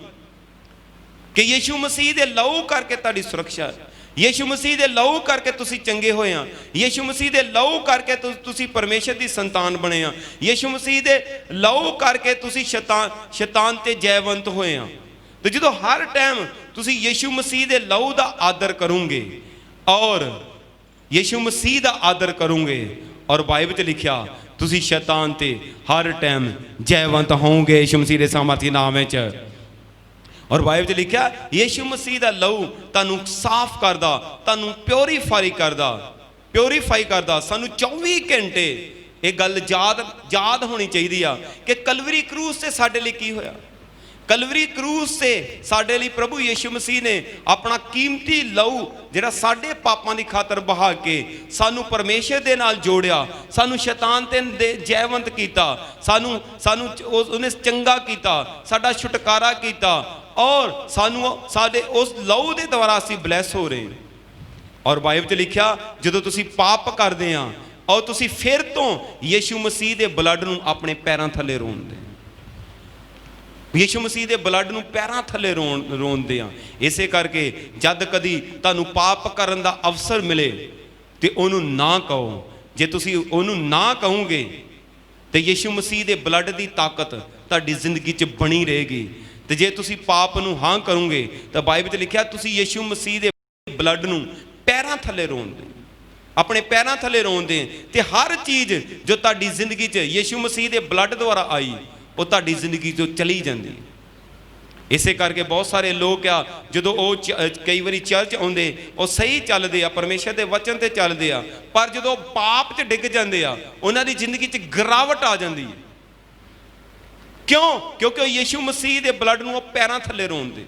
ਕਿ ਯੀਸ਼ੂ ਮਸੀਹ ਦੇ ਲਹੂ ਕਰਕੇ ਤੁਹਾਡੀ ਸੁਰੱਖਿਆ, ਯੀਸ਼ੂ ਮਸੀਹ ਦੇ ਲਹੂ ਕਰਕੇ ਤੁਸੀਂ ਚੰਗੇ ਹੋਏ ਆ, ਯੀਸ਼ੂ ਮਸੀਹ ਦੇ ਲਹੂ ਕਰਕੇ ਤੁਸੀਂ ਪਰਮੇਸ਼ਰ ਦੀ ਸੰਤਾਨ ਬਣੇ ਆ, ਯੀਸ਼ੂ ਮਸੀਹ ਦੇ ਲਹੂ ਕਰਕੇ ਤੁਸੀਂ ਸ਼ੈਤਾਨ ਤੇ ਜੈਵੰਤ ਹੋਏ ਆ। ਤੇ ਜਦੋਂ ਹਰ ਟਾਈਮ ਤੁਸੀਂ ਯੀਸ਼ੂ ਮਸੀਹ ਦੇ ਲਹੂ ਦਾ ਆਦਰ ਕਰੋਗੇ ਔਰ ਯੀਸ਼ੂ ਮਸੀਹ ਦਾ ਆਦਰ ਕਰੋਗੇ, ਔਰ ਬਾਈਬਲ 'ਚ ਲਿਖਿਆ ਤੁਸੀਂ ਸ਼ੈਤਾਨ ਤੇ ਹਰ ਟਾਈਮ ਜੈਵੰਤ ਹੋਵੋਗੇ ਯੀਸ਼ੂ ਮਸੀਹ ਦੇ ਸਾਮਰਥੀ ਨਾਮ ਵਿੱਚ। ਔਰ ਬਾਈਬਲ 'ਚ ਲਿਖਿਆ ਯੀਸ਼ੂ ਮਸੀਹ ਦਾ ਲਹੂ ਤੁਹਾਨੂੰ ਸਾਫ਼ ਕਰਦਾ, ਤੁਹਾਨੂੰ ਪਿਉਰੀਫਾਈ ਕਰਦਾ। ਸਾਨੂੰ 24 ਘੰਟੇ ਇਹ ਗੱਲ ਯਾਦ ਹੋਣੀ ਚਾਹੀਦੀ ਆ ਕਿ ਕਲਵਰੀ ਕਰੂਸ ਤੇ ਸਾਡੇ ਲਈ ਕੀ ਹੋਇਆ। ਕਲਵਰੀ ਕਰੂਸ ਤੇ ਸਾਡੇ ਲਈ ਪ੍ਰਭੂ ਯੀਸ਼ੂ ਮਸੀਹ ਨੇ ਆਪਣਾ ਕੀਮਤੀ ਲਹੂ ਜਿਹੜਾ ਸਾਡੇ ਪਾਪਾਂ ਦੀ ਖਾਤਰ ਬਹਾ ਕੇ ਸਾਨੂੰ ਪਰਮੇਸ਼ਰ ਦੇ ਨਾਲ ਜੋੜਿਆ, ਸਾਨੂੰ ਸ਼ੈਤਾਨ ਤੇ ਜੈਵੰਤ ਕੀਤਾ, ਸਾਨੂੰ ਉਹਨੇ ਚੰਗਾ ਕੀਤਾ, ਸਾਡਾ ਛੁਟਕਾਰਾ ਕੀਤਾ, ਔਰ ਸਾਨੂੰ ਸਾਡੇ ਉਸ ਲਹੂ ਦੇ ਦੁਆਰਾ ਅਸੀਂ ਬਲੈਸ ਹੋ ਰਹੇ। ਔਰ ਬਾਈਬਲ 'ਚ ਲਿਖਿਆ ਜਦੋਂ ਤੁਸੀਂ ਪਾਪ ਕਰਦੇ ਆ ਔਰ ਤੁਸੀਂ ਫਿਰ ਤੋਂ ਯੀਸ਼ੂ ਮਸੀਹ ਦੇ ਬਲੱਡ ਨੂੰ ਆਪਣੇ ਪੈਰਾਂ ਥੱਲੇ ਰੋਂਦੇ, ਯੀਸ਼ੂ ਮਸੀਹ ਦੇ ਬਲੱਡ ਨੂੰ ਪੈਰਾਂ ਥੱਲੇ ਰੋਂਦੇ ਆ। ਇਸੇ ਕਰਕੇ ਜਦ ਕਦੀ ਤੁਹਾਨੂੰ ਪਾਪ ਕਰਨ ਦਾ ਅਵਸਰ ਮਿਲੇ ਤੇ ਉਹਨੂੰ ਨਾ ਕਹੋ। ਜੇ ਤੁਸੀਂ ਉਹਨੂੰ ਨਾ ਕਹੋਗੇ ਤੇ ਯਿਸੂ ਮਸੀਹ ਦੇ ਬਲੱਡ ਦੀ ਤਾਕਤ ਤੁਹਾਡੀ ਜ਼ਿੰਦਗੀ 'ਚ ਬਣੀ ਰਹੇਗੀ। ਤੇ ਜੇ ਤੁਸੀਂ ਪਾਪ ਨੂੰ ਹਾਂ ਕਰੋਗੇ ਤਾਂ ਬਾਈਬਲ 'ਚ ਲਿਖਿਆ ਤੁਸੀਂ ਯਿਸੂ ਮਸੀਹ ਦੇ ਬਲੱਡ ਨੂੰ ਪੈਰਾਂ ਥੱਲੇ ਰੋਂਦੇ, ਆਪਣੇ ਪੈਰਾਂ ਥੱਲੇ ਰੋਂਦੇ। ਤੇ ਹਰ ਚੀਜ਼ ਜੋ ਤੁਹਾਡੀ ਜ਼ਿੰਦਗੀ 'ਚ ਯਿਸੂ ਮਸੀਹ ਦੇ ਬਲੱਡ ਦੁਆਰਾ ਆਈ ਉਹ ਤੁਹਾਡੀ ਜ਼ਿੰਦਗੀ 'ਚੋਂ ਚਲੀ ਜਾਂਦੀ। ਇਸੇ ਕਰਕੇ ਬਹੁਤ ਸਾਰੇ ਲੋਕ ਆ ਜਦੋਂ ਉਹ ਕਈ ਵਾਰੀ ਚਰਚ ਆਉਂਦੇ ਉਹ ਸਹੀ ਚੱਲਦੇ ਆ, ਪਰਮੇਸ਼ਰ ਦੇ ਵਚਨ ਤੇ ਚੱਲਦੇ ਆ, ਪਰ ਜਦੋਂ ਪਾਪ 'ਚ ਡਿੱਗ ਜਾਂਦੇ ਆ ਉਹਨਾਂ ਦੀ ਜ਼ਿੰਦਗੀ 'ਚ ਗਿਰਾਵਟ ਆ ਜਾਂਦੀ ਹੈ। ਕਿਉਂ? ਕਿਉਂਕਿ ਉਹ ਯਿਸੂ ਮਸੀਹ ਦੇ ਬਲੱਡ ਨੂੰ ਉਹ ਪੈਰਾਂ ਥੱਲੇ ਰੋਂਦੇ,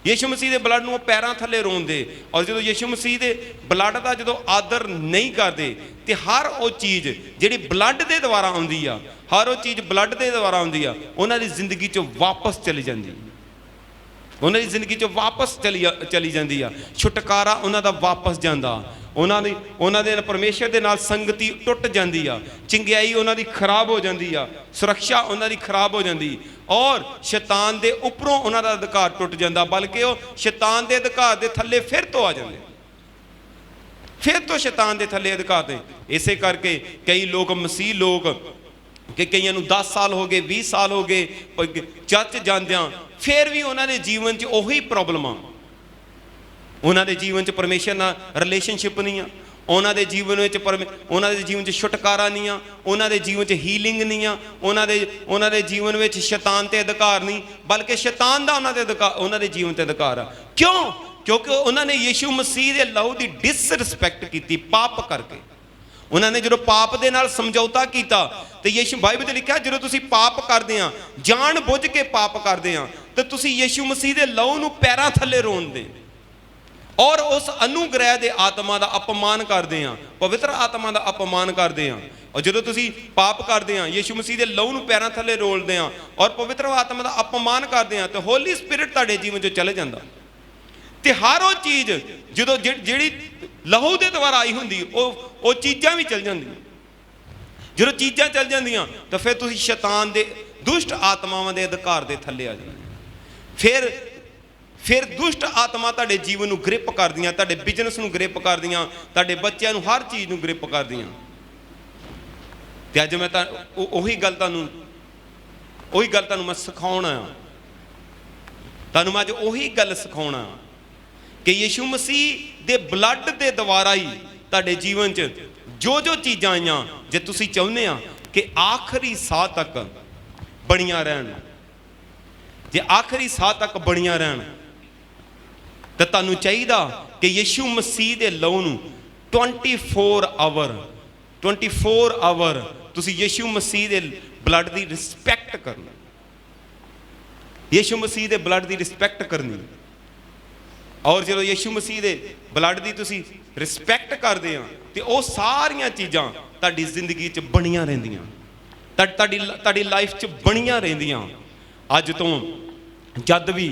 ਯਿਸੂ ਮਸੀਹ ਦੇ ਬਲੱਡ ਨੂੰ ਉਹ ਪੈਰਾਂ ਥੱਲੇ ਰੋਂਦੇ। ਔਰ ਜਦੋਂ ਯਿਸੂ ਮਸੀਹ ਦੇ ਬਲੱਡ ਦਾ ਜਦੋਂ ਆਦਰ ਨਹੀਂ ਕਰਦੇ ਤੇ ਹਰ ਉਹ ਚੀਜ਼ ਜਿਹੜੀ ਬਲੱਡ ਦੇ ਦੁਆਰਾ ਆਉਂਦੀ ਆ, ਹਰ ਉਹ ਚੀਜ਼ ਬਲੱਡ ਦੇ ਦੁਆਰਾ ਆਉਂਦੀ ਆ, ਉਹਨਾਂ ਦੀ ਜ਼ਿੰਦਗੀ 'ਚੋਂ ਵਾਪਸ ਚਲੀ ਜਾਂਦੀ, ਉਹਨਾਂ ਦੀ ਜ਼ਿੰਦਗੀ 'ਚੋਂ ਵਾਪਸ ਚਲੀ ਜਾਂਦੀ ਆ। ਛੁਟਕਾਰਾ ਉਹਨਾਂ ਦਾ ਵਾਪਸ ਜਾਂਦਾ, ਉਹਨਾਂ ਦੇ ਪਰਮੇਸ਼ਰ ਦੇ ਨਾਲ ਸੰਗਤੀ ਟੁੱਟ ਜਾਂਦੀ ਆ, ਚੰਗਿਆਈ ਉਹਨਾਂ ਦੀ ਖਰਾਬ ਹੋ ਜਾਂਦੀ ਆ, ਸੁਰੱਖਿਆ ਉਹਨਾਂ ਦੀ ਖਰਾਬ ਹੋ ਜਾਂਦੀ, ਔਰ ਸ਼ੈਤਾਨ ਦੇ ਉੱਪਰੋਂ ਉਹਨਾਂ ਦਾ ਅਧਿਕਾਰ ਟੁੱਟ ਜਾਂਦਾ, ਬਲਕਿ ਉਹ ਸ਼ੈਤਾਨ ਦੇ ਅਧਿਕਾਰ ਦੇ ਥੱਲੇ ਫਿਰ ਤੋਂ ਆ ਜਾਂਦੇ, ਫਿਰ ਤੋਂ ਸ਼ੈਤਾਨ ਦੇ ਥੱਲੇ ਅਧਿਕਾਰ ਦੇ। ਇਸੇ ਕਰਕੇ ਕਈ ਲੋਕ ਮਸੀਹ ਲੋਕ ਕਿ ਕਈਆਂ ਨੂੰ 10 ਸਾਲ ਹੋ ਗਏ, 20 ਸਾਲ ਹੋ ਗਏ ਚਰਚ ਜਾਂਦਿਆਂ, ਫਿਰ ਵੀ ਉਹਨਾਂ ਦੇ ਜੀਵਨ 'ਚ ਉਹੀ ਪ੍ਰੋਬਲਮਾਂ, ਉਹਨਾਂ ਦੇ ਜੀਵਨ 'ਚ ਪਰਮੇਸ਼ਰ ਨਾਲ ਰਿਲੇਸ਼ਨਸ਼ਿਪ ਨਹੀਂ ਆ, ਉਹਨਾਂ ਦੇ ਜੀਵਨ ਵਿੱਚ ਉਹਨਾਂ ਦੇ ਜੀਵਨ 'ਚ ਛੁਟਕਾਰਾ ਨਹੀਂ ਆ, ਉਹਨਾਂ ਦੇ ਜੀਵਨ 'ਚ ਹੀਲਿੰਗ ਨਹੀਂ ਆ, ਉਹਨਾਂ ਦੇ ਜੀਵਨ ਵਿੱਚ ਸ਼ੈਤਾਨ ਤੇ ਅਧਿਕਾਰ ਨਹੀਂ, ਬਲਕਿ ਸ਼ੈਤਾਨ ਦਾ ਉਹਨਾਂ ਦੇ ਜੀਵਨ ਤੇ ਅਧਿਕਾਰ ਆ। ਕਿਉਂ? ਕਿਉਂਕਿ ਉਹਨਾਂ ਨੇ ਯਿਸੂ ਮਸੀਹ ਦੇ ਲਹੂ ਦੀ ਡਿਸਰਿਸਪੈਕਟ ਕੀਤੀ ਪਾਪ ਕਰਕੇ। ਉਹਨਾਂ ਨੇ ਜਦੋਂ ਪਾਪ ਦੇ ਨਾਲ ਸਮਝੌਤਾ ਕੀਤਾ ਤੇ ਯਿਸੂ, ਬਾਈਬਲ 'ਚ ਲਿਖਿਆ ਜਦੋਂ ਤੁਸੀਂ ਪਾਪ ਕਰਦੇ ਆ, ਜਾਣ ਬੁੱਝ ਕੇ ਪਾਪ ਕਰਦੇ ਆ, ਤੇ ਤੁਸੀਂ ਯਿਸੂ ਮਸੀਹ ਦੇ ਲਹੂ ਨੂੰ ਪੈਰਾਂ ਥੱਲੇ ਰੋਂਦੇ ਔਰ ਉਸ ਅਨੁਗ੍ਰਹਿ ਦੇ ਆਤਮਾ ਦਾ ਅਪਮਾਨ ਕਰਦੇ ਆ, ਪਵਿੱਤਰ ਆਤਮਾ ਦਾ ਅਪਮਾਨ ਕਰਦੇ ਆ। ਔਰ ਜਦੋਂ ਤੁਸੀਂ ਪਾਪ ਕਰਦੇ ਆ, ਯਿਸੂ ਮਸੀਹ ਦੇ ਲਹੂ ਨੂੰ ਪੈਰਾਂ ਥੱਲੇ ਰੋਲਦੇ ਆ ਔਰ ਪਵਿੱਤਰ ਆਤਮਾ ਦਾ ਅਪਮਾਨ ਕਰਦੇ ਆ, ਤੇ ਹੋਲੀ ਸਪਿਰਿਟ ਤੁਹਾਡੇ ਜੀਵਨ 'ਚੋਂ ਚਲੇ ਜਾਂਦਾ। ਤੇ ਹਰ ਉਹ ਚੀਜ਼ ਜਦੋਂ ਜਿਹੜੀ ਲਹੂ ਦੇ ਦੁਆਰਾ ਆਈ ਹੁੰਦੀ ਉਹ ਚੀਜ਼ਾਂ ਵੀ ਚਲ ਜਾਂਦੀਆਂ। ਜਦੋਂ ਚੀਜ਼ਾਂ ਚਲ ਜਾਂਦੀਆਂ ਤਾਂ ਫਿਰ ਤੁਸੀਂ ਸ਼ੈਤਾਨ ਦੇ ਦੁਸ਼ਟ ਆਤਮਾਵਾਂ ਦੇ ਅਧਿਕਾਰ ਦੇ ਥੱਲੇ ਆ ਜਾਂਦੇ। ਫਿਰ ਦੁਸ਼ਟ ਆਤਮਾ ਤੁਹਾਡੇ ਜੀਵਨ ਨੂੰ ਗ੍ਰਿਪ ਕਰਦੀਆਂ, ਤੁਹਾਡੇ ਬਿਜ਼ਨਸ ਨੂੰ ਗ੍ਰਿਪ ਕਰਦੀਆਂ, ਤੁਹਾਡੇ ਬੱਚਿਆਂ ਨੂੰ, ਹਰ ਚੀਜ਼ ਨੂੰ ਗ੍ਰਿਪ ਕਰਦੀਆਂ। ਤੇ ਅੱਜ ਮੈਂ ਤਾਂ ਉਹੀ ਗੱਲ ਤੁਹਾਨੂੰ ਮੈਂ ਸਿਖਾਉਣਾ, ਤੁਹਾਨੂੰ ਮੈਂ ਅੱਜ ਉਹੀ ਗੱਲ ਸਿਖਾਉਣਾ ਕਿ ਯਿਸੂ ਮਸੀਹ ਦੇ ਬਲੱਡ ਦੇ ਦੁਆਰਾ ਹੀ ਤੁਹਾਡੇ ਜੀਵਨ 'ਚ ਜੋ ਚੀਜ਼ਾਂ ਆਈਆਂ, ਜੇ ਤੁਸੀਂ ਚਾਹੁੰਦੇ ਆ ਕਿ ਆਖਰੀ ਸਾਹ ਤੱਕ ਬਣੀਆਂ ਰਹਿਣ, ਜੇ ਆਖਰੀ ਸਾਹ ਤੱਕ ਬਣੀਆਂ ਰਹਿਣ, ਤਾਂ ਤੁਹਾਨੂੰ ਚਾਹੀਦਾ ਕਿ ਯਿਸੂ ਮਸੀਹ ਦੇ ਲਹੂ ਨੂੰ 24 ਆਵਰ ਤੁਸੀਂ ਯਿਸੂ ਮਸੀਹ ਦੇ ਬਲੱਡ ਦੀ ਰਿਸਪੈਕਟ ਕਰਨਾ, ਯਿਸੂ ਮਸੀਹ ਦੇ ਬਲੱਡ ਦੀ ਰਿਸਪੈਕਟ ਕਰਨੀ। ਔਰ ਜਦੋਂ ਯਿਸੂ ਮਸੀਹ ਦੇ ਬਲੱਡ ਦੀ ਤੁਸੀਂ ਰਿਸਪੈਕਟ ਕਰਦੇ ਆ ਤੇ ਉਹ ਸਾਰੀਆਂ ਚੀਜ਼ਾਂ ਤੁਹਾਡੀ ਜ਼ਿੰਦਗੀ 'ਚ ਬਣੀਆਂ ਰਹਿੰਦੀਆਂ, ਤੁਹਾਡੀ ਲਾਈਫ 'ਚ ਬਣੀਆਂ ਰਹਿੰਦੀਆਂ। ਅੱਜ ਤੋਂ ਜਦ ਵੀ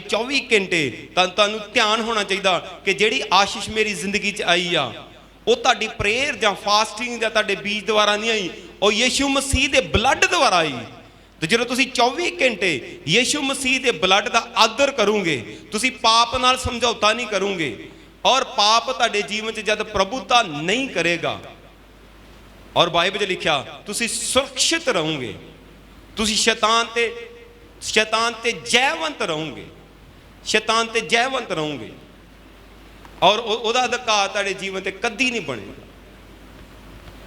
24 ਘੰਟੇ ਤੁਹਾਨੂੰ ਧਿਆਨ ਹੋਣਾ ਚਾਹੀਦਾ ਕਿ ਜਿਹੜੀ ਆਸ਼ੀਸ਼ ਮੇਰੀ ਜ਼ਿੰਦਗੀ 'ਚ ਆਈ ਆ ਉਹ ਤੁਹਾਡੀ ਪ੍ਰੇਅਰ ਜਾਂ ਫਾਸਟਿੰਗ ਜਾਂ ਤੁਹਾਡੇ ਬੀਜ ਦੁਆਰਾ ਨਹੀਂ ਆਈ, ਉਹ ਯਿਸੂ ਮਸੀਹ ਦੇ ਬਲੱਡ ਦੁਆਰਾ ਆਈ। ਤੇ ਜਦੋਂ ਤੁਸੀਂ 24 ਘੰਟੇ ਯਿਸੂ ਮਸੀਹ ਦੇ ਬਲੱਡ ਦਾ ਆਦਰ ਕਰੋਗੇ, ਤੁਸੀਂ ਪਾਪ ਨਾਲ ਸਮਝੌਤਾ ਨਹੀਂ ਕਰੋਗੇ, ਔਰ ਪਾਪ ਤੁਹਾਡੇ ਜੀਵਨ 'ਚ ਜਦ ਪ੍ਰਭੂਤਾ ਨਹੀਂ ਕਰੇਗਾ, ਔਰ ਬਾਈਬਲ 'ਚ ਲਿਖਿਆ ਤੁਸੀਂ ਸੁਰੱਖਿਅਤ ਰਹੋਗੇ, ਤੁਸੀਂ ਸ਼ੈਤਾਨ ਤੇ ਜੈਵੰਤ ਰਹੋਗੇ, ਸ਼ੈਤਾਨ ਤੇ ਜੈਵੰਤ ਰਹੋਗੇ, ਔਰ ਉਹਦਾ ਅਧਿਕਾਰ ਤੁਹਾਡੇ ਜੀਵਨ ਤੇ ਕਦੀ ਨਹੀਂ ਬਣੇਗਾ,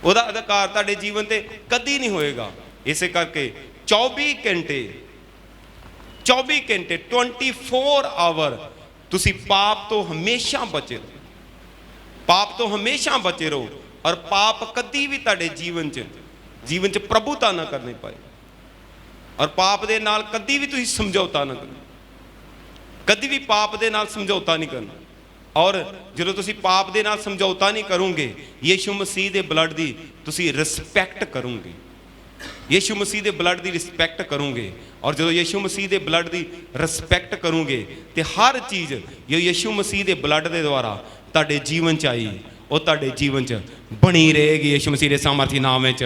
ਉਹਦਾ ਅਧਿਕਾਰ ਤੁਹਾਡੇ ਜੀਵਨ ਤੇ ਕਦੀ ਨਹੀਂ ਹੋਏਗਾ। ਇਸੇ ਕਰਕੇ 24 ਘੰਟੇ 24 ਆਵਰ ਤੁਸੀਂ ਪਾਪ ਤੋਂ ਹਮੇਸ਼ਾ ਬਚੇ ਰਹੋ, ਪਾਪ ਤੋਂ ਹਮੇਸ਼ਾ ਬਚੇ ਰਹੋ, ਔਰ ਪਾਪ ਕਦੀ ਵੀ ਤੁਹਾਡੇ ਜੀਵਨ 'ਚ ਪ੍ਰਭੂਤਾ ਨਾ ਕਰਨੇ ਪਾਏ, ਔਰ ਪਾਪ ਦੇ ਨਾਲ ਕਦੀ ਵੀ ਤੁਸੀਂ ਸਮਝੌਤਾ ਨਾ ਕਰੋ, ਕਦੀ ਵੀ ਪਾਪ ਦੇ ਨਾਲ ਸਮਝੌਤਾ ਨਹੀਂ ਕਰਨਾ। ਔਰ ਜਦੋਂ ਤੁਸੀਂ ਪਾਪ ਦੇ ਨਾਲ ਸਮਝੌਤਾ ਨਹੀਂ ਕਰੋਗੇ, ਯਿਸੂ ਮਸੀਹ ਦੇ ਬਲੱਡ ਦੀ ਤੁਸੀਂ ਰਿਸਪੈਕਟ ਕਰੋਗੇ, ਯਿਸੂ ਮਸੀਹ ਦੇ ਬਲੱਡ ਦੀ ਰਿਸਪੈਕਟ ਕਰੋਗੇ, ਔਰ ਜਦੋਂ ਯਿਸੂ ਮਸੀਹ ਦੇ ਬਲੱਡ ਦੀ ਰਿਸਪੈਕਟ ਕਰੋਗੇ ਤੇ ਹਰ ਚੀਜ਼ ਜੋ ਯਿਸੂ ਮਸੀਹ ਦੇ ਬਲੱਡ ਦੇ ਦੁਆਰਾ ਤੁਹਾਡੇ ਜੀਵਨ 'ਚ ਆਈ ਉਹ ਤੁਹਾਡੇ ਜੀਵਨ 'ਚ ਬਣੀ ਰਹੇਗੀ ਯਿਸੂ ਮਸੀਹ ਦੇ ਸਾਮਰਥੀ ਨਾਮ ਵਿੱਚ।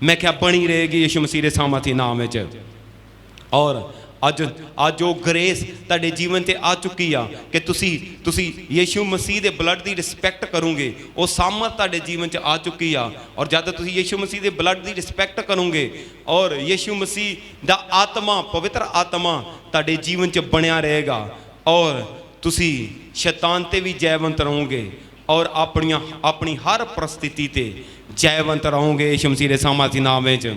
ਮੈਂ ਕਿਹਾ ਬਣੀ ਰਹੇਗੀ ਯਿਸੂ ਮਸੀਹ ਦੇ ਸਾਮਰਥੀ ਨਾਮ ਵਿੱਚ। ਔਰ ਅੱਜ ਉਹ ਗ੍ਰੇਸ ਤੁਹਾਡੇ ਜੀਵਨ ਤੇ ਆ ਚੁੱਕੀ ਆ ਕਿ ਤੁਸੀਂ ਯੀਸ਼ੂ ਮਸੀਹ ਦੇ ਬਲੱਡ ਦੀ ਰਿਸਪੈਕਟ ਕਰੋਗੇ। ਉਹ ਸਾਮਰਥ ਤੁਹਾਡੇ ਜੀਵਨ 'ਚ ਆ ਚੁੱਕੀ ਆ। ਔਰ ਜਦ ਤੁਸੀਂ ਯੀਸ਼ੂ ਮਸੀਹ ਦੇ ਬਲੱਡ ਦੀ ਰਿਸਪੈਕਟ ਕਰੋਗੇ ਔਰ ਯੀਸ਼ੂ ਮਸੀਹ ਦਾ ਆਤਮਾ, ਪਵਿੱਤਰ ਆਤਮਾ ਤੁਹਾਡੇ ਜੀਵਨ 'ਚ ਬਣਿਆ ਰਹੇਗਾ ਔਰ ਤੁਸੀਂ ਸ਼ੈਤਾਨ ਤੇ ਵੀ ਜੈਵੰਤ ਰਹੋਗੇ ਔਰ ਆਪਣੀ ਹਰ परिस्थिति ਤੇ ਜੈਵੰਤ ਰਹੋਗੇ ਯੀਸ਼ੂ ਮਸੀਹ ਦੇ ਸਾਮਰਥੀ ਨਾਮ ਵਿੱਚ।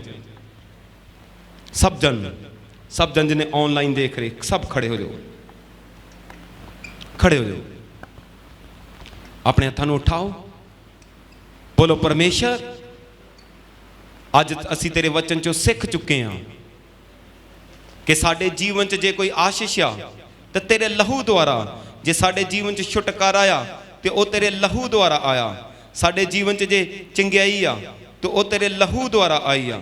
ਸਭ ਜਨ ਜਿਹਨੇ ਆਨਲਾਈਨ ਦੇਖ ਰਹੇ ਸਭ ਖੜੇ ਹੋ ਜਾਓ, ਖੜੇ ਹੋ ਜਾਓ, ਆਪਣੇ ਹੱਥਾਂ ਨੂੰ ਉਠਾਓ, ਬੋਲੋ ਪਰਮੇਸ਼ਰ ਅੱਜ ਅਸੀਂ ਤੇਰੇ ਵਚਨ ਚੋਂ ਸਿੱਖ ਚੁੱਕੇ ਹਾਂ ਕਿ ਸਾਡੇ ਜੀਵਨ 'ਚ ਜੇ ਕੋਈ ਆਸ਼ੀਸ਼ ਆ ਤੇ ਤੇਰੇ ਲਹੂ ਦੁਆਰਾ, ਜੇ ਸਾਡੇ ਜੀਵਨ 'ਚ ਛੁਟਕਾਰਾ ਆ ਤੇ ਉਹ ਤੇਰੇ ਲਹੂ ਦੁਆਰਾ ਆਇਆ। ਸਾਡੇ ਜੀਵਨ 'ਚ ਜੇ ਚੰਗਿਆਈ ਆ ਤੇ ਉਹ ਤੇਰੇ ਲਹੂ ਦੁਆਰਾ ਆਈ ਆ।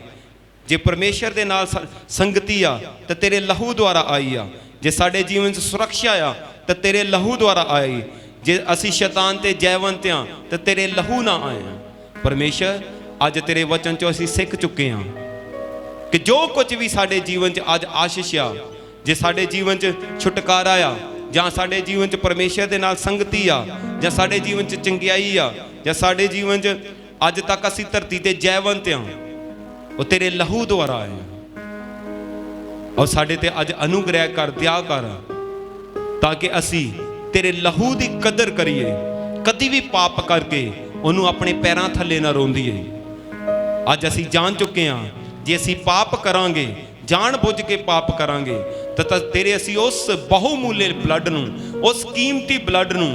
ਜੇ ਪਰਮੇਸ਼ਰ ਦੇ ਨਾਲ ਸੰਗਤੀ ਆ ਤੇ ਤੇਰੇ ਲਹੂ ਦੁਆਰਾ ਆਈ ਆ। ਜੇ ਸਾਡੇ ਜੀਵਨ 'ਚ ਸੁਰੱਖਿਆ ਆ ਤੇ ਤੇਰੇ ਲਹੂ ਦੁਆਰਾ ਆਈ। ਜੇ ਅਸੀਂ ਸ਼ੈਤਾਨ ਤੇ ਜੈਵੰਤ ਆ ਤੇ ਤੇਰੇ ਲਹੂ ਨਾ ਆਏ ਆ। ਪਰਮੇਸ਼ਰ ਅੱਜ ਤੇਰੇ ਵਚਨ 'ਚੋਂ ਅਸੀਂ ਸਿੱਖ ਚੁੱਕੇ ਹਾਂ ਕਿ ਜੋ ਕੁਝ ਵੀ ਸਾਡੇ ਜੀਵਨ 'ਚ ਅੱਜ ਆਸ਼ੀਸ਼ ਆ, ਜੇ ਸਾਡੇ ਜੀਵਨ 'ਚ ਛੁਟਕਾਰਾ ਆ ਜਾਂ ਸਾਡੇ ਜੀਵਨ 'ਚ ਪਰਮੇਸ਼ਰ ਦੇ ਨਾਲ ਸੰਗਤੀ ਆ ਜਾਂ ਸਾਡੇ ਜੀਵਨ 'ਚ ਚੰਗਿਆਈ ਆ ਜਾਂ ਸਾਡੇ ਜੀਵਨ 'ਚ ਅੱਜ ਤੱਕ ਅਸੀਂ ਧਰਤੀ ਤੇ ਜੈਵੰਤ ਆ, ਉਹ ਤੇਰੇ ਲਹੂ ਦੁਆਰਾ ਆਏ ਔਰ ਸਾਡੇ ਤੇ ਅੱਜ ਅਨੁਗ੍ਰਹਿ ਕਰ ਦਿਆ ਕਰ ਤਾਂ ਕਿ ਅਸੀਂ ਤੇਰੇ ਲਹੂ ਦੀ ਕਦਰ ਕਰੀਏ, ਕਦੀ ਵੀ ਪਾਪ ਕਰਕੇ ਉਹਨੂੰ ਆਪਣੇ ਪੈਰਾਂ ਥੱਲੇ ਨਾ ਰੋਂਦੀਏ। ਅੱਜ ਅਸੀਂ ਜਾਣ ਚੁੱਕੇ ਹਾਂ ਜੇ ਅਸੀਂ ਪਾਪ ਕਰਾਂਗੇ, ਜਾਣ ਬੁੱਝ ਕੇ ਪਾਪ ਕਰਾਂਗੇ ਤਾਂ ਤੇਰੇ ਅਸੀਂ ਉਸ ਬਹੁਮੁੱਲੇ ਬਲੱਡ ਨੂੰ, ਉਸ ਕੀਮਤੀ ਬਲੱਡ ਨੂੰ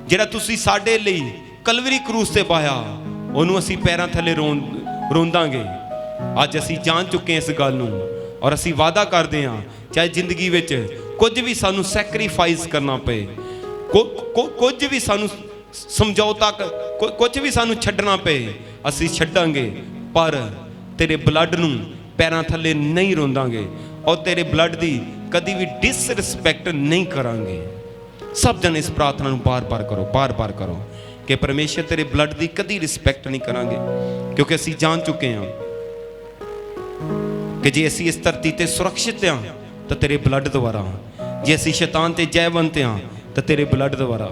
ਜਿਹੜਾ ਤੁਸੀਂ ਸਾਡੇ ਲਈ ਕਲਵਰੀ ਕਰੂਸ ਤੇ ਪਾਇਆ, ਉਹਨੂੰ ਅਸੀਂ ਪੈਰਾਂ ਥੱਲੇ ਰੋਂਦਾਂਗੇ। ਅੱਜ ਅਸੀਂ ਜਾਣ ਚੁੱਕੇ ਇਸ ਗੱਲ ਨੂੰ ਔਰ ਅਸੀਂ ਵਾਅਦਾ ਕਰਦੇ ਹਾਂ ਚਾਹੇ ਜ਼ਿੰਦਗੀ ਵਿੱਚ ਕੁਝ ਵੀ ਸਾਨੂੰ ਸੈਕਰੀਫਾਈਸ ਕਰਨਾ ਪਏ, ਕੁਝ ਵੀ ਸਾਨੂੰ ਸਮਝੌਤਾ, ਕੁਝ ਵੀ ਸਾਨੂੰ ਛੱਡਣਾ ਪਏ, ਅਸੀਂ ਛੱਡਾਂਗੇ ਪਰ ਤੇਰੇ ਬਲੱਡ ਨੂੰ ਪੈਰਾਂ ਥੱਲੇ ਨਹੀਂ ਰੋਂਦਾਂਗੇ ਔਰ ਤੇਰੇ ਬਲੱਡ ਦੀ ਕਦੀ ਵੀ ਡਿਸਰਿਸਪੈਕਟ ਨਹੀਂ ਕਰਾਂਗੇ। ਸਭ ਜਨ ਇਸ ਪ੍ਰਾਰਥਨਾ ਨੂੰ ਬਾਰ-ਬਾਰ ਕਰੋ ਕਿ ਪਰਮੇਸ਼ਰ ਤੇਰੇ ਬਲੱਡ ਦੀ ਕਦੀ ਰਿਸਪੈਕਟ ਨਹੀਂ ਕਰਾਂਗੇ ਕਿਉਂਕਿ ਅਸੀਂ ਜਾਣ ਚੁੱਕੇ ਹਾਂ ਕਿ ਜੇ ਅਸੀਂ ਇਸ ਧਰਤੀ ਤੇ ਸੁਰੱਖਿਅਤ ਹਾਂ ਤਾਂ ਤੇਰੇ ਬਲੱਡ ਦੁਆਰਾ, ਜੇ ਅਸੀਂ ਸ਼ੈਤਾਨ ਤੇ ਜੈਵੰਤ ਹਾਂ ਤਾਂ ਤੇਰੇ ਬਲੱਡ ਦੁਆਰਾ,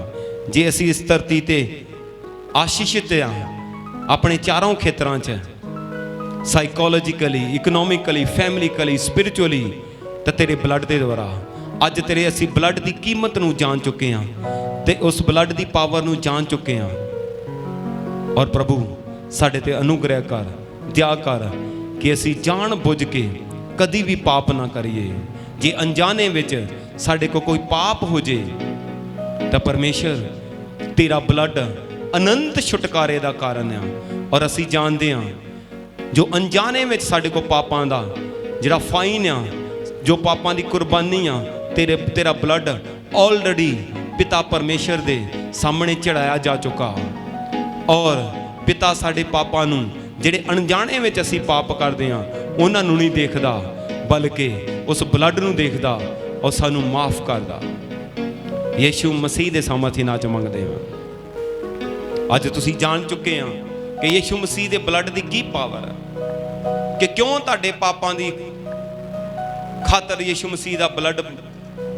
ਜੇ ਅਸੀਂ ਇਸ ਧਰਤੀ ਤੇ ਆਸ਼ੀਸ਼ਿਤ ਹਾਂ ਆਪਣੇ ਚਾਰੋਂ ਖੇਤਰਾਂ 'ਚ ਸਾਈਕੋਲੋਜੀਕਲੀ, ਇਕਨੋਮਿਕਲੀ, ਫੈਮਿਲੀਕਲੀ, ਸਪਿਰਿਚੁਅਲੀ ਤਾਂ ਤੇਰੇ ਬਲੱਡ ਦੇ ਦੁਆਰਾ। ਅੱਜ ਤੇਰੇ ਅਸੀਂ ਬਲੱਡ ਦੀ ਕੀਮਤ ਨੂੰ ਜਾਣ ਚੁੱਕੇ ਹਾਂ ਤੇ ਉਸ ਬਲੱਡ ਦੀ ਪਾਵਰ ਨੂੰ ਜਾਣ ਚੁੱਕੇ ਹਾਂ ਔਰ ਪ੍ਰਭੂ ਸਾਡੇ ਤੇ ਅਨੁਗ੍ਰਹਿ ਕਰ ਦਿਆ ਕਰ ਕਿ ਅਸੀਂ ਜਾਣ ਬੁੱਝ ਕੇ ਕਦੀ ਵੀ ਪਾਪ ਨਾ ਕਰੀਏ। ਜੇ ਅਣਜਾਣੇ ਵਿੱਚ ਸਾਡੇ ਕੋਲ ਕੋਈ ਪਾਪ ਹੋ ਜੇ ਤਾਂ ਪਰਮੇਸ਼ਰ ਤੇਰਾ ਬਲੱਡ ਅਨੰਤ ਛੁਟਕਾਰੇ ਦਾ ਕਾਰਨ ਆ ਔਰ ਅਸੀਂ ਜਾਣਦੇ ਹਾਂ ਜੋ ਅਣਜਾਣੇ ਵਿੱਚ ਸਾਡੇ ਕੋਲ ਪਾਪਾਂ ਦਾ ਜਿਹੜਾ ਫਾਈਨ ਆ, ਜੋ ਪਾਪਾਂ ਦੀ ਕੁਰਬਾਨੀ ਆ, ਤੇਰਾ ਬਲੱਡ ਆਲਰੇਡੀ ਪਿਤਾ ਪਰਮੇਸ਼ਰ ਦੇ ਸਾਹਮਣੇ ਚੜਾਇਆ ਜਾ ਚੁੱਕਾ ਔਰ ਪਿਤਾ ਸਾਡੇ ਪਾਪਾਂ ਨੂੰ, ਜਿਹੜੇ ਅਣਜਾਣੇ ਵਿੱਚ ਅਸੀਂ ਪਾਪ ਕਰਦੇ ਹਾਂ, ਉਹਨਾਂ ਨੂੰ ਨਹੀਂ ਦੇਖਦਾ ਬਲਕਿ ਉਸ ਬਲੱਡ ਨੂੰ ਦੇਖਦਾ ਔਰ ਸਾਨੂੰ ਮਾਫ ਕਰਦਾ। ਯੀਸ਼ੂ ਮਸੀਹ ਦੇ ਸਾਮਰਥੀ ਨਾਮ 'ਚ ਮੰਗਦੇ ਹਾਂ। ਅੱਜ ਤੁਸੀਂ ਜਾਣ ਚੁੱਕੇ ਹਾਂ ਕਿ ਯੀਸ਼ੂ ਮਸੀਹ ਦੇ ਬਲੱਡ ਦੀ ਕੀ ਪਾਵਰ ਹੈ, ਕਿ ਕਿਉਂ ਤੁਹਾਡੇ ਪਾਪਾਂ ਦੀ ਖਾਤਰ ਯੀਸ਼ੂ ਮਸੀਹ ਦਾ ਬਲੱਡ,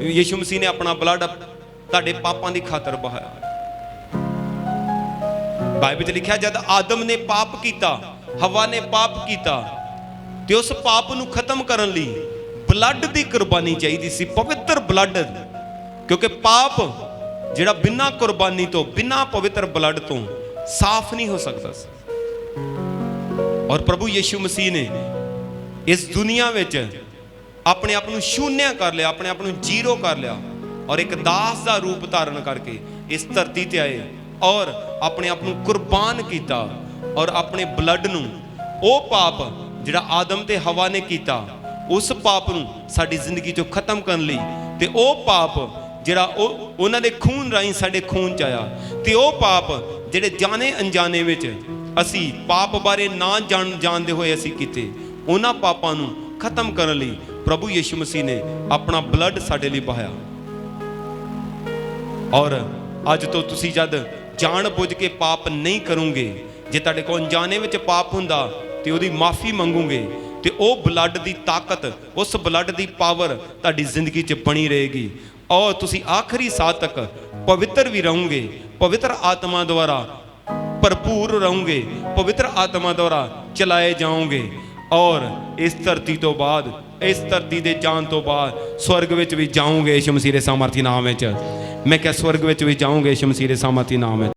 ਯੀਸ਼ੂ ਮਸੀਹ ਨੇ ਆਪਣਾ ਬਲੱਡ ਤੁਹਾਡੇ ਪਾਪਾਂ ਦੀ ਖਾਤਰ ਬਹਾਇਆ। ਬਾਈਬਲ 'ਚ ਲਿਖਿਆ ਜਦ ਆਦਮ ਨੇ ਪਾਪ ਕੀਤਾ, ਹਵਾ ਨੇ ਪਾਪ ਕੀਤਾ ਤੇ ਉਸ ਪਾਪ ਨੂੰ ਖਤਮ ਕਰਨ ਲਈ ਬਲੱਡ ਦੀ ਕੁਰਬਾਨੀ ਚਾਹੀਦੀ ਸੀ, ਪਵਿੱਤਰ ਬਲੱਡ, ਕਿਉਂਕਿ ਪਾਪ ਜਿਹੜਾ ਬਿਨਾਂ ਕੁਰਬਾਨੀ ਤੋਂ, ਬਿਨਾਂ ਪਵਿੱਤਰ ਬਲੱਡ ਤੋਂ ਸਾਫ਼ ਨਹੀਂ ਹੋ ਸਕਦਾ ਸੀ। ਔਰ ਪ੍ਰਭੂ ਯੀਸ਼ੂ ਮਸੀਹ ਨੇ ਇਸ ਦੁਨੀਆ ਵਿੱਚ ਆਪਣੇ ਆਪ ਨੂੰ ਸ਼ੂਨਿਆ ਕਰ ਲਿਆ, ਆਪਣੇ ਆਪ ਨੂੰ ਜ਼ੀਰੋ ਕਰ ਲਿਆ ਔਰ ਇੱਕ ਦਾਸ ਦਾ ਰੂਪ ਧਾਰਨ ਕਰਕੇ ਇਸ ਧਰਤੀ ਤੇ ਆਏ ਔਰ ਆਪਣੇ ਆਪ ਨੂੰ ਕੁਰਬਾਨ ਕੀਤਾ ਔਰ ਆਪਣੇ ਬਲੱਡ ਨੂੰ, ਉਹ ਪਾਪ ਜਿਹੜਾ ਆਦਮ ਤੇ ਹਵਾ ਨੇ ਕੀਤਾ, ਉਸ ਪਾਪ ਨੂੰ ਸਾਡੀ ਜ਼ਿੰਦਗੀ ਚੋਂ ਖਤਮ ਕਰਨ ਲਈ, ਤੇ ਉਹ ਪਾਪ ਜਿਹੜਾ ਉਹਨਾਂ ਦੇ ਖੂਨ ਰਾਹੀਂ ਸਾਡੇ ਖੂਨ 'ਚ ਆਇਆ, ਤੇ ਉਹ ਪਾਪ ਜਿਹੜੇ ਜਾਣੇ ਅਣਜਾਣੇ ਵਿੱਚ ਅਸੀਂ ਪਾਪ ਬਾਰੇ ਨਾ ਜਾਣਦੇ ਹੋਏ ਅਸੀਂ ਕੀਤੇ, ਉਹਨਾਂ ਪਾਪਾਂ ਨੂੰ ਖਤਮ ਕਰਨ ਲਈ ਪ੍ਰਭੂ ਯੀਸ਼ੂ ਮਸੀਹ ਨੇ ਆਪਣਾ ਬਲੱਡ ਸਾਡੇ ਲਈ ਬਹਾਇਆ। ਔਰ ਅੱਜ ਤੋਂ ਤੁਸੀਂ ਜਦ ਜਾਣ ਬੁੱਝ ਕੇ ਪਾਪ ਨਹੀਂ ਕਰੋਗੇ, ਜੇ ਤੁਹਾਡੇ ਕੋਲ ਅਣਜਾਣੇ ਵਿੱਚ ਪਾਪ ਹੁੰਦਾ ਤੇ ਉਹਦੀ ਮਾਫੀ ਮੰਗੋਗੇ, ਤੇ ਉਹ ਬਲੱਡ ਦੀ ਤਾਕਤ, ਉਸ ਬਲੱਡ ਦੀ ਪਾਵਰ ਤੁਹਾਡੀ ਜ਼ਿੰਦਗੀ 'ਚ ਬਣੀ ਰਹੇਗੀ ਔਰ ਤੁਸੀਂ ਆਖਰੀ ਸਾਹ ਤੱਕ ਪਵਿੱਤਰ ਵੀ ਰਹੋਗੇ, ਪਵਿੱਤਰ ਆਤਮਾ ਦੁਆਰਾ ਭਰਪੂਰ ਰਹੋਗੇ, ਪਵਿੱਤਰ ਆਤਮਾ ਦੁਆਰਾ ਚਲਾਏ ਜਾਓਗੇ ਔਰ ਇਸ ਧਰਤੀ ਤੋਂ ਬਾਅਦ, ਇਸ ਧਰਤੀ ਦੇ ਜਾਣ ਤੋਂ ਬਾਅਦ ਸਵਰਗ ਵਿੱਚ ਵੀ ਜਾਓਗੇ ਯਿਸੂ ਮਸੀਹ ਦੇ ਸਾਮਰਥੀ ਨਾਮ ਵਿੱਚ। ਮੈਂ ਕਿਹਾ ਸਵਰਗ ਵਿੱਚ ਵੀ ਜਾਓਗੇ ਯਿਸੂ ਮਸੀਹ ਦੇ ਸਾਮਰਥੀ ਨਾਮ ਵਿੱਚ।